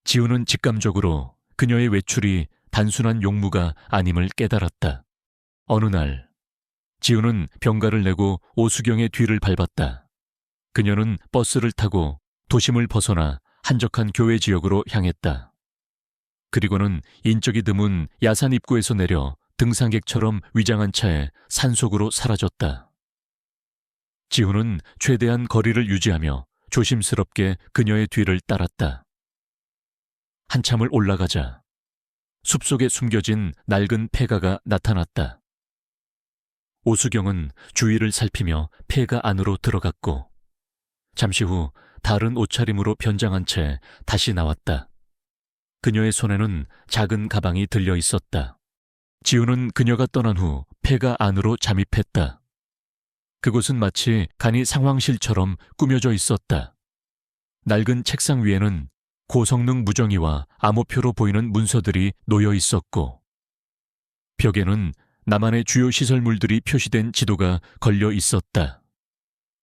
A: 지우는 직감적으로 그녀의 외출이 단순한 용무가 아님을 깨달았다. 어느 날 지우는 병가를 내고 오수경의 뒤를 밟았다. 그녀는 버스를 타고 도심을 벗어나 한적한 교외 지역으로 향했다. 그리고는 인적이 드문 야산 입구에서 내려 등산객처럼 위장한 차에 산속으로 사라졌다. 지우는 최대한 거리를 유지하며 조심스럽게 그녀의 뒤를 따랐다. 한참을 올라가자 숲속에 숨겨진 낡은 폐가가 나타났다. 오수경은 주위를 살피며 폐가 안으로 들어갔고 잠시 후 다른 옷차림으로 변장한 채 다시 나왔다. 그녀의 손에는 작은 가방이 들려 있었다. 지우는 그녀가 떠난 후 폐가 안으로 잠입했다. 그곳은 마치 간이 상황실처럼 꾸며져 있었다. 낡은 책상 위에는 고성능 무정의와 암호표로 보이는 문서들이 놓여 있었고 벽에는 남한의 주요 시설물들이 표시된 지도가 걸려 있었다.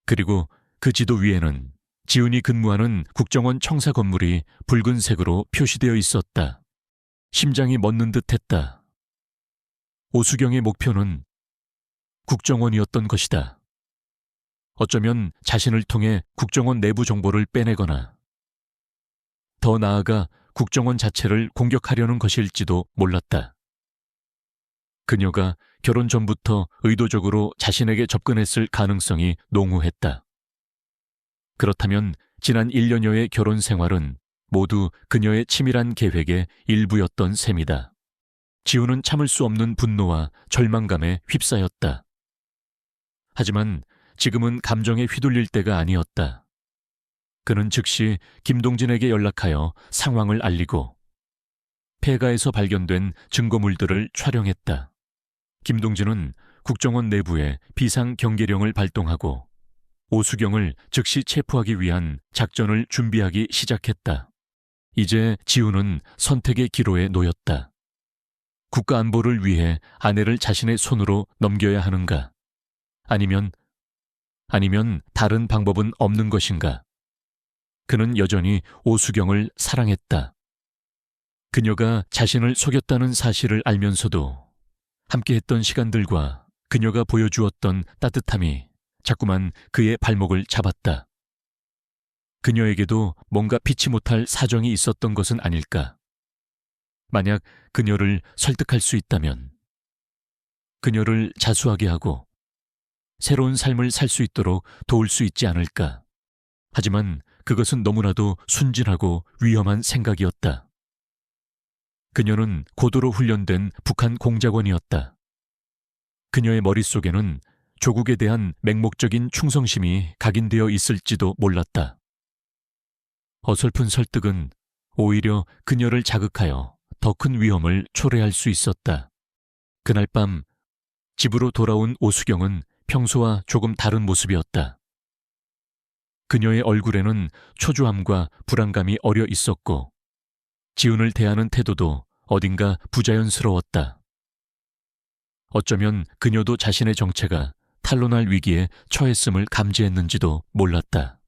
A: 그리고 그 지도 위에는 지훈이 근무하는 국정원 청사 건물이 붉은색으로 표시되어 있었다. 심장이 멎는 듯했다. 오수경의 목표는 국정원이었던 것이다. 어쩌면 자신을 통해 국정원 내부 정보를 빼내거나 더 나아가 국정원 자체를 공격하려는 것일지도 몰랐다. 그녀가 결혼 전부터 의도적으로 자신에게 접근했을 가능성이 농후했다. 그렇다면 지난 1년여의 결혼 생활은 모두 그녀의 치밀한 계획의 일부였던 셈이다. 지우는 참을 수 없는 분노와 절망감에 휩싸였다. 하지만 지금은 감정에 휘둘릴 때가 아니었다. 그는 즉시 김동진에게 연락하여 상황을 알리고 폐가에서 발견된 증거물들을 촬영했다. 김동진은 국정원 내부에 비상경계령을 발동하고 오수경을 즉시 체포하기 위한 작전을 준비하기 시작했다. 이제 지우는 선택의 기로에 놓였다. 국가안보를 위해 아내를 자신의 손으로 넘겨야 하는가? 아니면 다른 방법은 없는 것인가? 그는 여전히 오수경을 사랑했다. 그녀가 자신을 속였다는 사실을 알면서도 함께했던 시간들과 그녀가 보여주었던 따뜻함이 자꾸만 그의 발목을 잡았다. 그녀에게도 뭔가 피치 못할 사정이 있었던 것은 아닐까? 만약 그녀를 설득할 수 있다면, 그녀를 자수하게 하고 새로운 삶을 살 수 있도록 도울 수 있지 않을까? 하지만 그것은 너무나도 순진하고 위험한 생각이었다. 그녀는 고도로 훈련된 북한 공작원이었다. 그녀의 머릿속에는 조국에 대한 맹목적인 충성심이 각인되어 있을지도 몰랐다. 어설픈 설득은 오히려 그녀를 자극하여 더 큰 위험을 초래할 수 있었다. 그날 밤 집으로 돌아온 오수경은 평소와 조금 다른 모습이었다. 그녀의 얼굴에는 초조함과 불안감이 어려 있었고 지훈을 대하는 태도도 어딘가 부자연스러웠다. 어쩌면 그녀도 자신의 정체가 탄로날 위기에 처했음을 감지했는지도 몰랐다.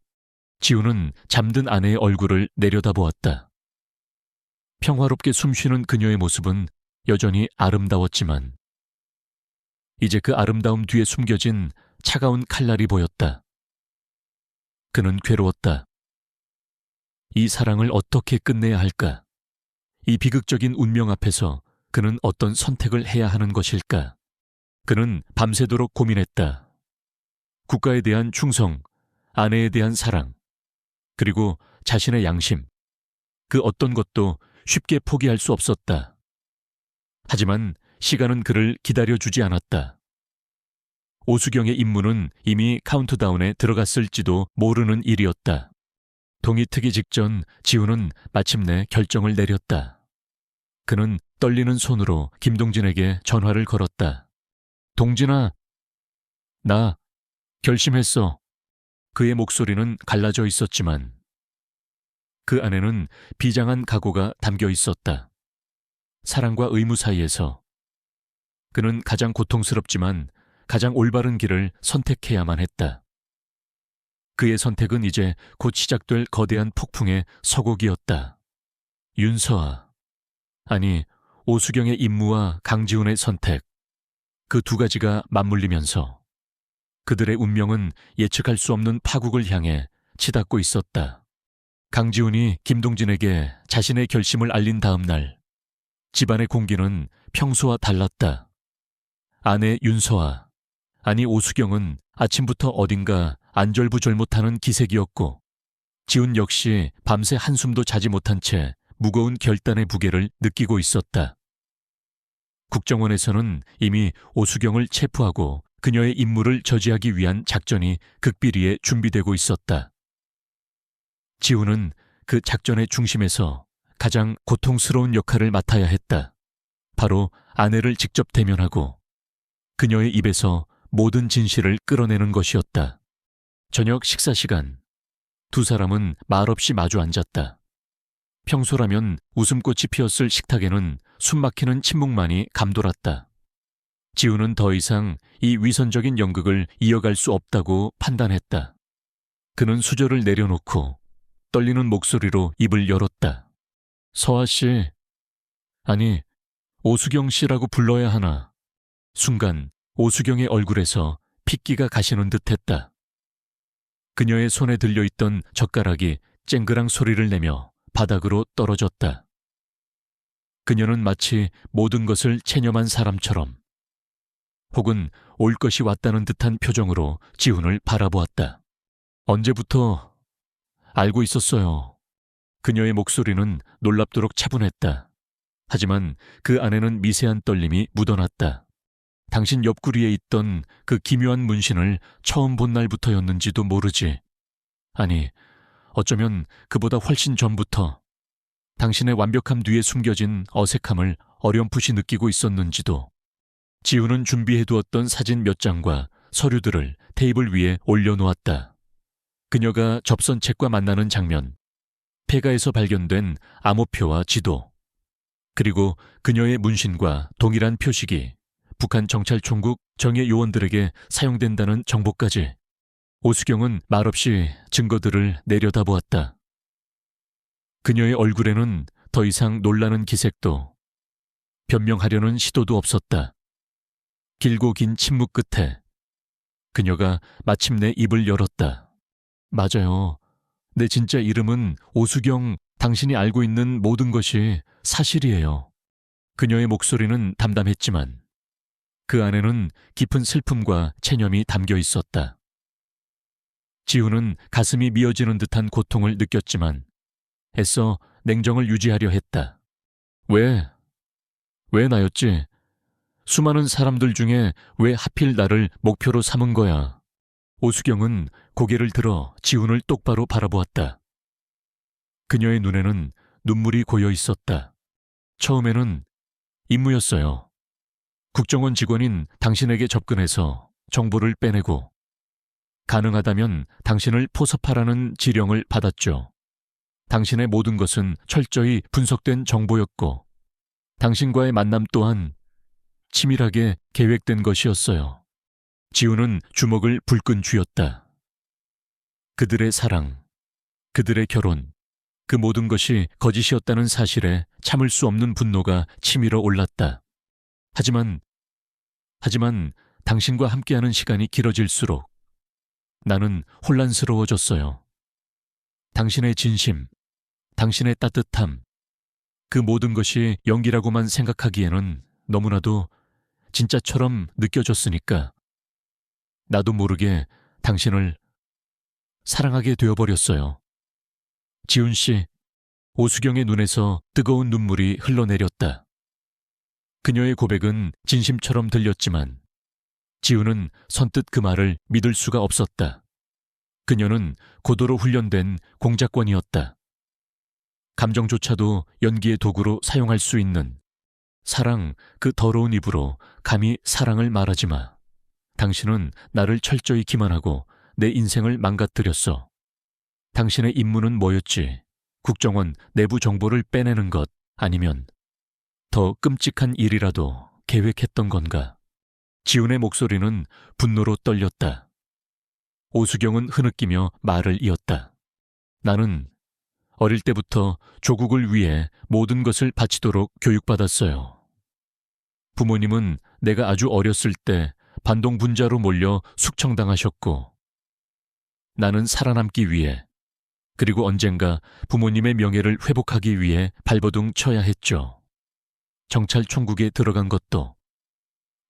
A: 지훈은 잠든 아내의 얼굴을 내려다보았다. 평화롭게 숨쉬는 그녀의 모습은 여전히 아름다웠지만 이제 그 아름다움 뒤에 숨겨진 차가운 칼날이 보였다. 그는 괴로웠다. 이 사랑을 어떻게 끝내야 할까? 이 비극적인 운명 앞에서 그는 어떤 선택을 해야 하는 것일까? 그는 밤새도록 고민했다. 국가에 대한 충성, 아내에 대한 사랑, 그리고 자신의 양심, 그 어떤 것도 쉽게 포기할 수 없었다. 하지만 시간은 그를 기다려주지 않았다. 오수경의 임무는 이미 카운트다운에 들어갔을지도 모르는 일이었다. 동이 트기 직전 지훈은 마침내 결정을 내렸다. 그는 떨리는 손으로 김동진에게 전화를 걸었다. 동진아, 나 결심했어. 그의 목소리는 갈라져 있었지만 그 안에는 비장한 각오가 담겨 있었다. 사랑과 의무 사이에서 그는 가장 고통스럽지만 가장 올바른 길을 선택해야만 했다. 그의 선택은 이제 곧 시작될 거대한 폭풍의 서곡이었다. 윤서아, 아니 오수경의 임무와 강지훈의 선택, 그 두 가지가 맞물리면서 그들의 운명은 예측할 수 없는 파국을 향해 치닫고 있었다. 강지훈이 김동진에게 자신의 결심을 알린 다음 날, 집안의 공기는 평소와 달랐다. 아내 윤서아, 아니 오수경은 아침부터 어딘가 안절부절못하는 기색이었고, 지훈 역시 밤새 한숨도 자지 못한 채 무거운 결단의 무게를 느끼고 있었다. 국정원에서는 이미 오수경을 체포하고 그녀의 임무를 저지하기 위한 작전이 극비리에 준비되고 있었다. 지훈은 그 작전의 중심에서 가장 고통스러운 역할을 맡아야 했다. 바로 아내를 직접 대면하고 그녀의 입에서 모든 진실을 끌어내는 것이었다. 저녁 식사 시간, 두 사람은 말없이 마주 앉았다. 평소라면 웃음꽃이 피었을 식탁에는 숨막히는 침묵만이 감돌았다. 지훈은 더 이상 이 위선적인 연극을 이어갈 수 없다고 판단했다. 그는 수저를 내려놓고 떨리는 목소리로 입을 열었다. 서아 씨, 아니 오수경 씨라고 불러야 하나. 순간 오수경의 얼굴에서 핏기가 가시는 듯했다. 그녀의 손에 들려있던 젓가락이 쨍그랑 소리를 내며 바닥으로 떨어졌다. 그녀는 마치 모든 것을 체념한 사람처럼 혹은 올 것이 왔다는 듯한 표정으로 지훈을 바라보았다. 언제부터 알고 있었어요. 그녀의 목소리는 놀랍도록 차분했다. 하지만 그 안에는 미세한 떨림이 묻어났다. 당신 옆구리에 있던 그 기묘한 문신을 처음 본 날부터였는지도 모르지. 아니, 어쩌면 그보다 훨씬 전부터 당신의 완벽함 뒤에 숨겨진 어색함을 어렴풋이 느끼고 있었는지도. 지훈은 준비해두었던 사진 몇 장과 서류들을 테이블 위에 올려놓았다. 그녀가 접선책과 만나는 장면, 폐가에서 발견된 암호표와 지도, 그리고 그녀의 문신과 동일한 표식이 북한 정찰총국 정예 요원들에게 사용된다는 정보까지. 오수경은 말없이 증거들을 내려다보았다. 그녀의 얼굴에는 더 이상 놀라는 기색도 변명하려는 시도도 없었다. 길고 긴 침묵 끝에 그녀가 마침내 입을 열었다. 맞아요. 내 진짜 이름은 오수경, 당신이 알고 있는 모든 것이 사실이에요. 그녀의 목소리는 담담했지만 그 안에는 깊은 슬픔과 체념이 담겨 있었다. 지훈은 가슴이 미어지는 듯한 고통을 느꼈지만 애써 냉정을 유지하려 했다. 왜 나였지? 수많은 사람들 중에 왜 하필 나를 목표로 삼은 거야? 오수경은 고개를 들어 지훈을 똑바로 바라보았다. 그녀의 눈에는 눈물이 고여 있었다. 처음에는 임무였어요. 국정원 직원인 당신에게 접근해서 정보를 빼내고 가능하다면 당신을 포섭하라는 지령을 받았죠. 당신의 모든 것은 철저히 분석된 정보였고 당신과의 만남 또한 치밀하게 계획된 것이었어요. 지훈은 주먹을 불끈 쥐었다. 그들의 사랑, 그들의 결혼, 그 모든 것이 거짓이었다는 사실에 참을 수 없는 분노가 치밀어 올랐다. 하지만 당신과 함께하는 시간이 길어질수록 나는 혼란스러워졌어요. 당신의 진심, 당신의 따뜻함, 그 모든 것이 연기라고만 생각하기에는 너무나도 진짜처럼 느껴졌으니까 나도 모르게 당신을 사랑하게 되어버렸어요. 지훈 씨, 오수경의 눈에서 뜨거운 눈물이 흘러내렸다. 그녀의 고백은 진심처럼 들렸지만 지훈은 선뜻 그 말을 믿을 수가 없었다. 그녀는 고도로 훈련된 공작원이었다. 감정조차도 연기의 도구로 사용할 수 있는 사랑, 그 더러운 입으로 감히 사랑을 말하지 마. 당신은 나를 철저히 기만하고 내 인생을 망가뜨렸어. 당신의 임무는 뭐였지? 국정원 내부 정보를 빼내는 것 아니면 더 끔찍한 일이라도 계획했던 건가? 지훈의 목소리는 분노로 떨렸다. 오수경은 흐느끼며 말을 이었다. 나는 어릴 때부터 조국을 위해 모든 것을 바치도록 교육받았어요. 부모님은 내가 아주 어렸을 때 반동분자로 몰려 숙청당하셨고, 나는 살아남기 위해, 그리고 언젠가 부모님의 명예를 회복하기 위해 발버둥 쳐야 했죠. 정찰 총국에 들어간 것도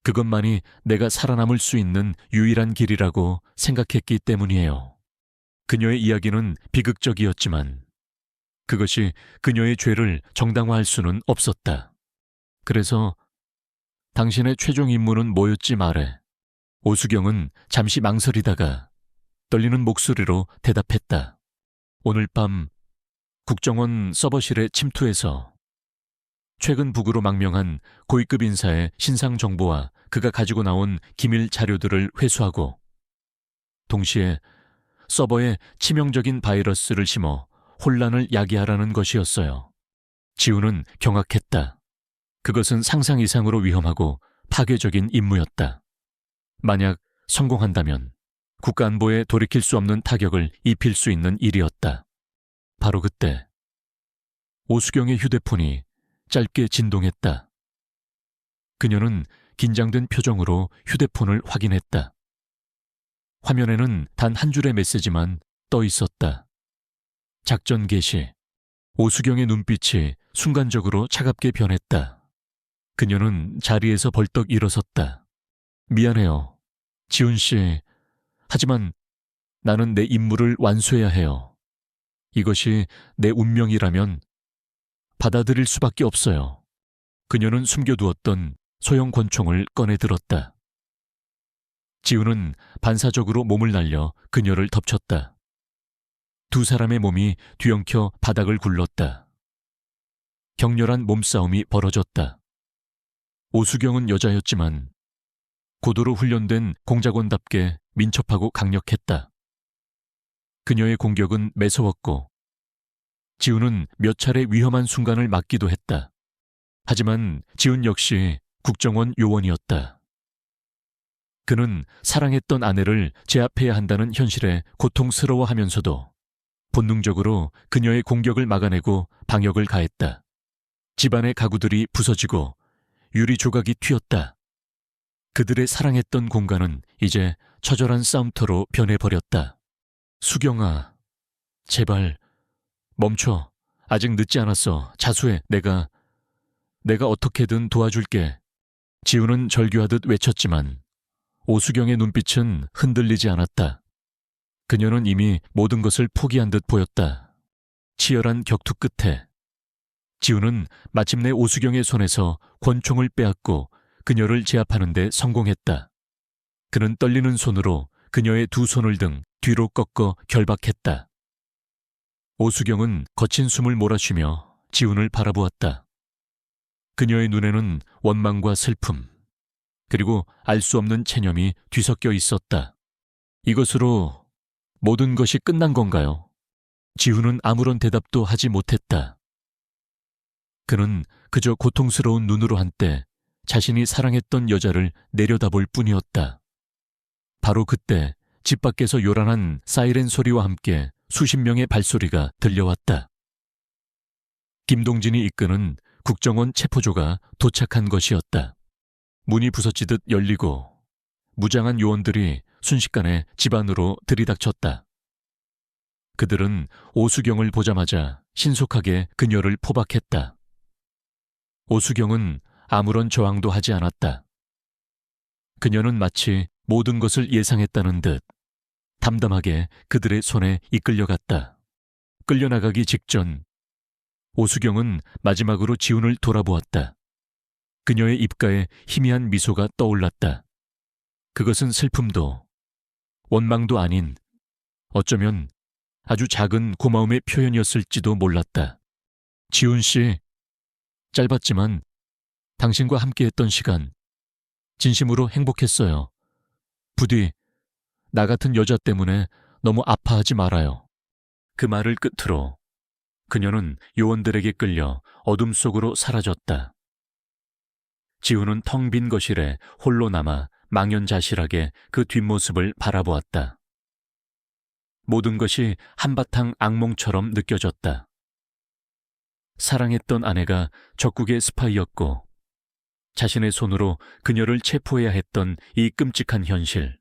A: 그것만이 내가 살아남을 수 있는 유일한 길이라고 생각했기 때문이에요. 그녀의 이야기는 비극적이었지만 그것이 그녀의 죄를 정당화할 수는 없었다. 그래서 당신의 최종 임무는 뭐였지 말해. 오수경은 잠시 망설이다가 떨리는 목소리로 대답했다. 오늘 밤 국정원 서버실에 침투해서 최근 북으로 망명한 고위급 인사의 신상 정보와 그가 가지고 나온 기밀 자료들을 회수하고 동시에 서버에 치명적인 바이러스를 심어 혼란을 야기하라는 것이었어요. 지훈은 경악했다. 그것은 상상 이상으로 위험하고 파괴적인 임무였다. 만약 성공한다면 국가안보에 돌이킬 수 없는 타격을 입힐 수 있는 일이었다. 바로 그때 오수경의 휴대폰이 짧게 진동했다. 그녀는 긴장된 표정으로 휴대폰을 확인했다. 화면에는 단 한 줄의 메시지만 떠 있었다. 작전 개시. 오수경의 눈빛이 순간적으로 차갑게 변했다. 그녀는 자리에서 벌떡 일어섰다. 미안해요. 지훈 씨. 하지만 나는 내 임무를 완수해야 해요. 이것이 내 운명이라면 받아들일 수밖에 없어요. 그녀는 숨겨두었던 소형 권총을 꺼내 들었다. 지훈은 반사적으로 몸을 날려 그녀를 덮쳤다. 두 사람의 몸이 뒤엉켜 바닥을 굴렀다. 격렬한 몸싸움이 벌어졌다. 오수경은 여자였지만 고도로 훈련된 공작원답게 민첩하고 강력했다. 그녀의 공격은 매서웠고 지훈은 몇 차례 위험한 순간을 맞기도 했다. 하지만 지훈 역시 국정원 요원이었다. 그는 사랑했던 아내를 제압해야 한다는 현실에 고통스러워하면서도 본능적으로 그녀의 공격을 막아내고 방역을 가했다. 집안의 가구들이 부서지고 유리 조각이 튀었다. 그들의 사랑했던 공간은 이제 처절한 싸움터로 변해버렸다. 수경아, 제발 멈춰. 아직 늦지 않았어. 자수해. 내가 어떻게든 도와줄게. 지훈은 절규하듯 외쳤지만 오수경의 눈빛은 흔들리지 않았다. 그녀는 이미 모든 것을 포기한 듯 보였다. 치열한 격투 끝에 지훈은 마침내 오수경의 손에서 권총을 빼앗고 그녀를 제압하는 데 성공했다. 그는 떨리는 손으로 그녀의 두 손을 등 뒤로 꺾어 결박했다. 오수경은 거친 숨을 몰아쉬며 지훈을 바라보았다. 그녀의 눈에는 원망과 슬픔, 그리고 알 수 없는 체념이 뒤섞여 있었다. 이것으로 모든 것이 끝난 건가요? 지훈은 아무런 대답도 하지 못했다. 그는 그저 고통스러운 눈으로 한때 자신이 사랑했던 여자를 내려다볼 뿐이었다. 바로 그때 집 밖에서 요란한 사이렌 소리와 함께 수십 명의 발소리가 들려왔다. 김동진이 이끄는 국정원 체포조가 도착한 것이었다. 문이 부서지듯 열리고 무장한 요원들이 순식간에 집 안으로 들이닥쳤다. 그들은 오수경을 보자마자 신속하게 그녀를 포박했다. 오수경은 아무런 저항도 하지 않았다. 그녀는 마치 모든 것을 예상했다는 듯 담담하게 그들의 손에 이끌려갔다. 끌려나가기 직전 오수경은 마지막으로 지훈을 돌아보았다. 그녀의 입가에 희미한 미소가 떠올랐다. 그것은 슬픔도 원망도 아닌 어쩌면 아주 작은 고마움의 표현이었을지도 몰랐다. 지훈 씨, 짧았지만 당신과 함께했던 시간 진심으로 행복했어요. 부디 나 같은 여자 때문에 너무 아파하지 말아요. 그 말을 끝으로 그녀는 요원들에게 끌려 어둠 속으로 사라졌다. 지훈은 텅 빈 거실에 홀로 남아 망연자실하게 그 뒷모습을 바라보았다. 모든 것이 한바탕 악몽처럼 느껴졌다. 사랑했던 아내가 적국의 스파이였고 자신의 손으로 그녀를 체포해야 했던 이 끔찍한 현실.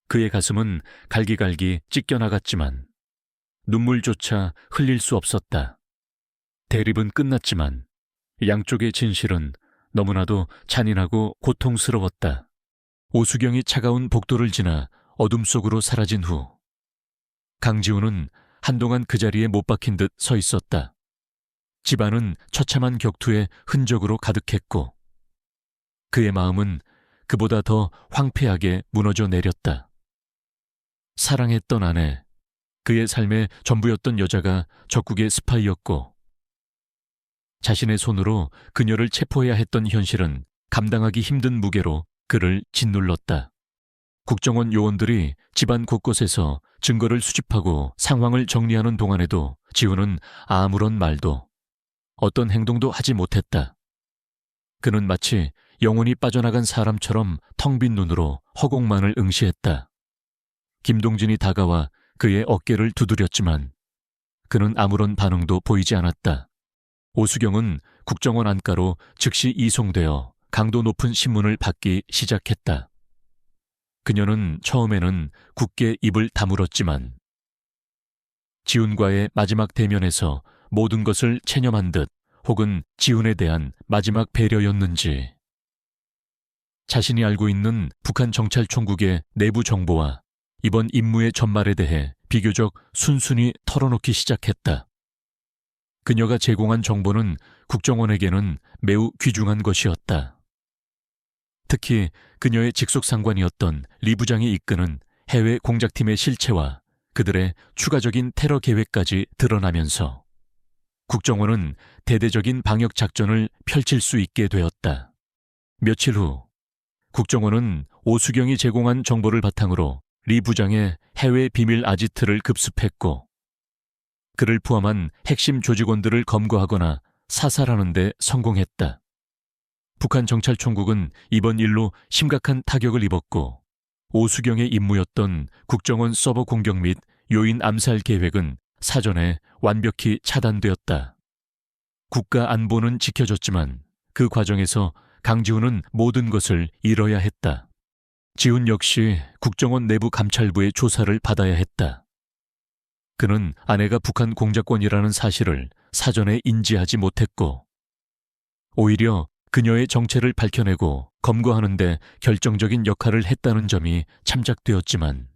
A: 그의 가슴은 갈기갈기 찢겨나갔지만 눈물조차 흘릴 수 없었다. 대립은 끝났지만 양쪽의 진실은 너무나도 잔인하고 고통스러웠다. 오수경이 차가운 복도를 지나 어둠 속으로 사라진 후 강지훈은 한동안 그 자리에 못 박힌 듯 서 있었다. 집안은 처참한 격투의 흔적으로 가득했고 그의 마음은 그보다 더 황폐하게 무너져 내렸다. 사랑했던 아내, 그의 삶의 전부였던 여자가 적국의 스파이였고 자신의 손으로 그녀를 체포해야 했던 현실은 감당하기 힘든 무게로 그를 짓눌렀다. 국정원 요원들이 집안 곳곳에서 증거를 수집하고 상황을 정리하는 동안에도 지훈은 아무런 말도 어떤 행동도 하지 못했다. 그는 마치 영혼이 빠져나간 사람처럼 텅 빈 눈으로 허공만을 응시했다. 김동진이 다가와 그의 어깨를 두드렸지만 그는 아무런 반응도 보이지 않았다. 오수경은 국정원 안가로 즉시 이송되어 강도 높은 신문을 받기 시작했다. 그녀는 처음에는 굳게 입을 다물었지만 지훈과의 마지막 대면에서 모든 것을 체념한 듯 혹은 지훈에 대한 마지막 배려였는지 자신이 알고 있는 북한 정찰총국의 내부 정보와 이번 임무의 전말에 대해 비교적 순순히 털어놓기 시작했다. 그녀가 제공한 정보는 국정원에게는 매우 귀중한 것이었다. 특히 그녀의 직속 상관이었던 리 부장이 이끄는 해외 공작팀의 실체와 그들의 추가적인 테러 계획까지 드러나면서 국정원은 대대적인 방역 작전을 펼칠 수 있게 되었다. 며칠 후 국정원은 오수경이 제공한 정보를 바탕으로 리 부장의 해외 비밀 아지트를 급습했고 그를 포함한 핵심 조직원들을 검거하거나 사살하는 데 성공했다. 북한 정찰총국은 이번 일로 심각한 타격을 입었고 오수경의 임무였던 국정원 서버 공격 및 요인 암살 계획은 사전에 완벽히 차단되었다. 국가 안보는 지켜졌지만 그 과정에서 강지훈은 모든 것을 잃어야 했다. 지훈 역시 국정원 내부 감찰부의 조사를 받아야 했다. 그는 아내가 북한 공작원이라는 사실을 사전에 인지하지 못했고 오히려 그녀의 정체를 밝혀내고 검거하는 데 결정적인 역할을 했다는 점이 참작되었지만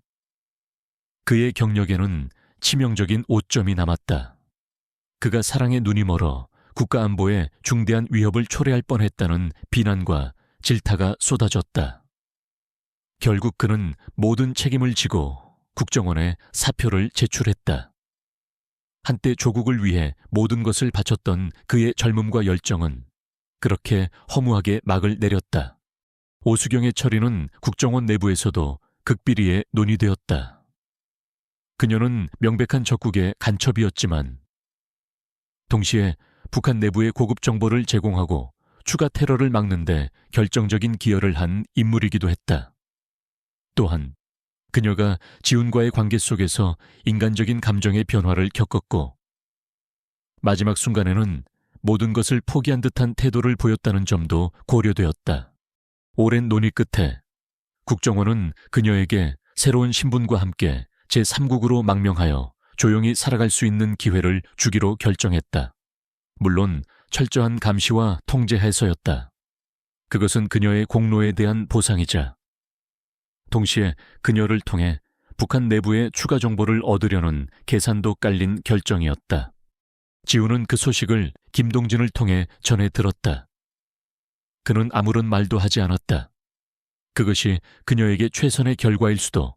A: 그의 경력에는 치명적인 오점이 남았다. 그가 사랑에 눈이 멀어 국가안보에 중대한 위협을 초래할 뻔했다는 비난과 질타가 쏟아졌다. 결국 그는 모든 책임을 지고 국정원에 사표를 제출했다. 한때 조국을 위해 모든 것을 바쳤던 그의 젊음과 열정은 그렇게 허무하게 막을 내렸다. 오수경의 처리는 국정원 내부에서도 극비리에 논의되었다. 그녀는 명백한 적국의 간첩이었지만 동시에 북한 내부의 고급 정보를 제공하고 추가 테러를 막는 데 결정적인 기여를 한 인물이기도 했다. 또한 그녀가 지훈과의 관계 속에서 인간적인 감정의 변화를 겪었고 마지막 순간에는 모든 것을 포기한 듯한 태도를 보였다는 점도 고려되었다. 오랜 논의 끝에 국정원은 그녀에게 새로운 신분과 함께 제3국으로 망명하여 조용히 살아갈 수 있는 기회를 주기로 결정했다. 물론 철저한 감시와 통제하에서였다. 그것은 그녀의 공로에 대한 보상이자 동시에 그녀를 통해 북한 내부의 추가 정보를 얻으려는 계산도 깔린 결정이었다. 지훈은 그 소식을 김동진을 통해 전해 들었다. 그는 아무런 말도 하지 않았다. 그것이 그녀에게 최선의 결과일 수도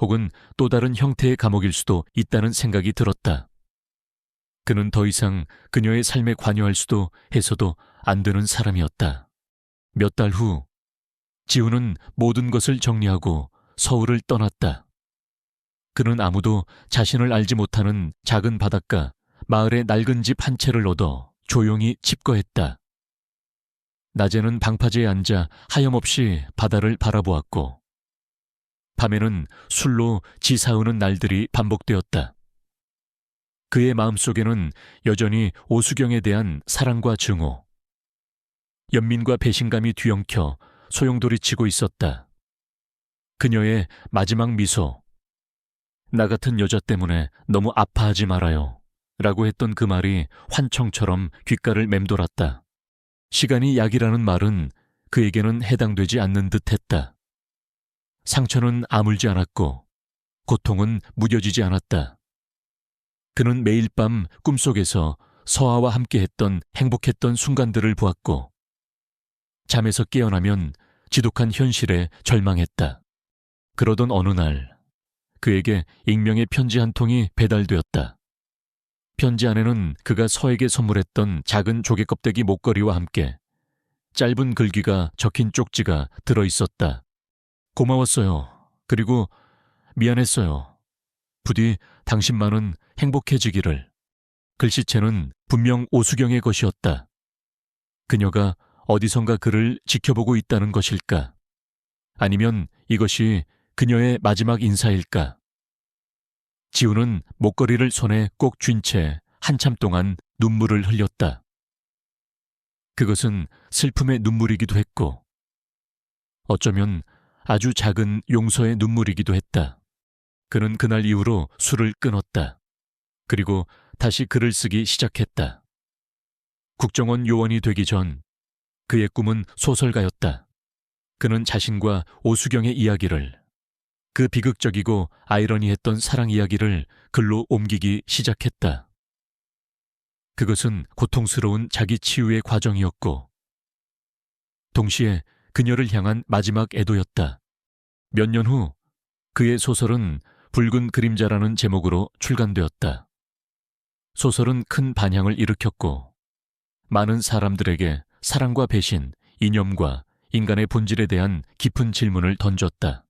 A: 혹은 또 다른 형태의 감옥일 수도 있다는 생각이 들었다. 그는 더 이상 그녀의 삶에 관여할 수도 해서도 안 되는 사람이었다. 몇 달 후 지훈은 모든 것을 정리하고 서울을 떠났다. 그는 아무도 자신을 알지 못하는 작은 바닷가, 마을의 낡은 집 한 채를 얻어 조용히 집거했다. 낮에는 방파제에 앉아 하염없이 바다를 바라보았고, 밤에는 술로 지사우는 날들이 반복되었다. 그의 마음속에는 여전히 오수경에 대한 사랑과 증오, 연민과 배신감이 뒤엉켜 소용돌이치고 있었다. 그녀의 마지막 미소, 나 같은 여자 때문에 너무 아파하지 말아요 라고 했던 그 말이 환청처럼 귓가를 맴돌았다. 시간이 약이라는 말은 그에게는 해당되지 않는 듯 했다. 상처는 아물지 않았고 고통은 무뎌지지 않았다. 그는 매일 밤 꿈속에서 서아와 함께했던 행복했던 순간들을 보았고, 잠에서 깨어나면 지독한 현실에 절망했다. 그러던 어느 날 그에게 익명의 편지 한 통이 배달되었다. 편지 안에는 그가 서에게 선물했던 작은 조개껍데기 목걸이와 함께 짧은 글귀가 적힌 쪽지가 들어있었다. 고마웠어요. 그리고 미안했어요. 부디 당신만은 행복해지기를. 글씨체는 분명 오수경의 것이었다. 그녀가 어디선가 그를 지켜보고 있다는 것일까? 아니면 이것이 그녀의 마지막 인사일까? 지우는 목걸이를 손에 꼭 쥔 채 한참 동안 눈물을 흘렸다. 그것은 슬픔의 눈물이기도 했고, 어쩌면 아주 작은 용서의 눈물이기도 했다. 그는 그날 이후로 술을 끊었다. 그리고 다시 글을 쓰기 시작했다. 국정원 요원이 되기 전 그의 꿈은 소설가였다. 그는 자신과 오수경의 이야기를, 그 비극적이고 아이러니했던 사랑 이야기를 글로 옮기기 시작했다. 그것은 고통스러운 자기 치유의 과정이었고, 동시에 그녀를 향한 마지막 애도였다. 몇 년 후 그의 소설은 붉은 그림자라는 제목으로 출간되었다. 소설은 큰 반향을 일으켰고, 많은 사람들에게 사랑과 배신, 이념과 인간의 본질에 대한 깊은 질문을 던졌다.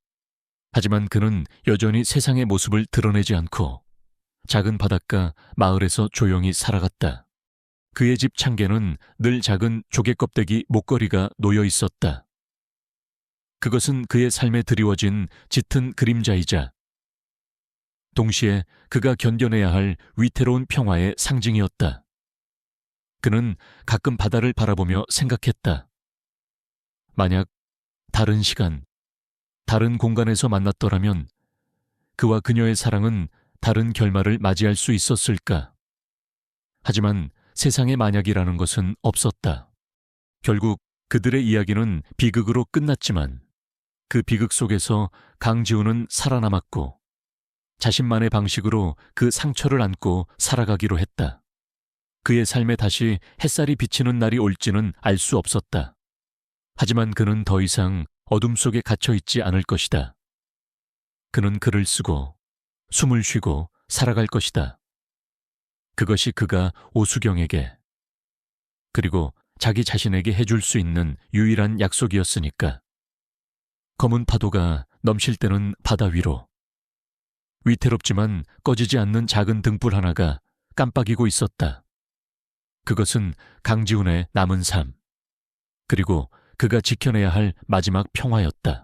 A: 하지만 그는 여전히 세상의 모습을 드러내지 않고 작은 바닷가 마을에서 조용히 살아갔다. 그의 집 창개는 늘 작은 조개껍데기 목걸이가 놓여 있었다. 그것은 그의 삶에 드리워진 짙은 그림자이자 동시에 그가 견뎌내야 할 위태로운 평화의 상징이었다. 그는 가끔 바다를 바라보며 생각했다. 만약 다른 시간, 다른 공간에서 만났더라면 그와 그녀의 사랑은 다른 결말을 맞이할 수 있었을까? 하지만 세상에 만약이라는 것은 없었다. 결국 그들의 이야기는 비극으로 끝났지만 그 비극 속에서 강지우는 살아남았고 자신만의 방식으로 그 상처를 안고 살아가기로 했다. 그의 삶에 다시 햇살이 비치는 날이 올지는 알 수 없었다. 하지만 그는 더 이상 어둠 속에 갇혀 있지 않을 것이다. 그는 글을 쓰고 숨을 쉬고 살아갈 것이다. 그것이 그가 오수경에게, 그리고 자기 자신에게 해줄 수 있는 유일한 약속이었으니까. 검은 파도가 넘칠 때는 바다 위로, 위태롭지만 꺼지지 않는 작은 등불 하나가 깜빡이고 있었다. 그것은 강지훈의 남은 삶, 그리고 그가 지켜내야 할 마지막 평화였다.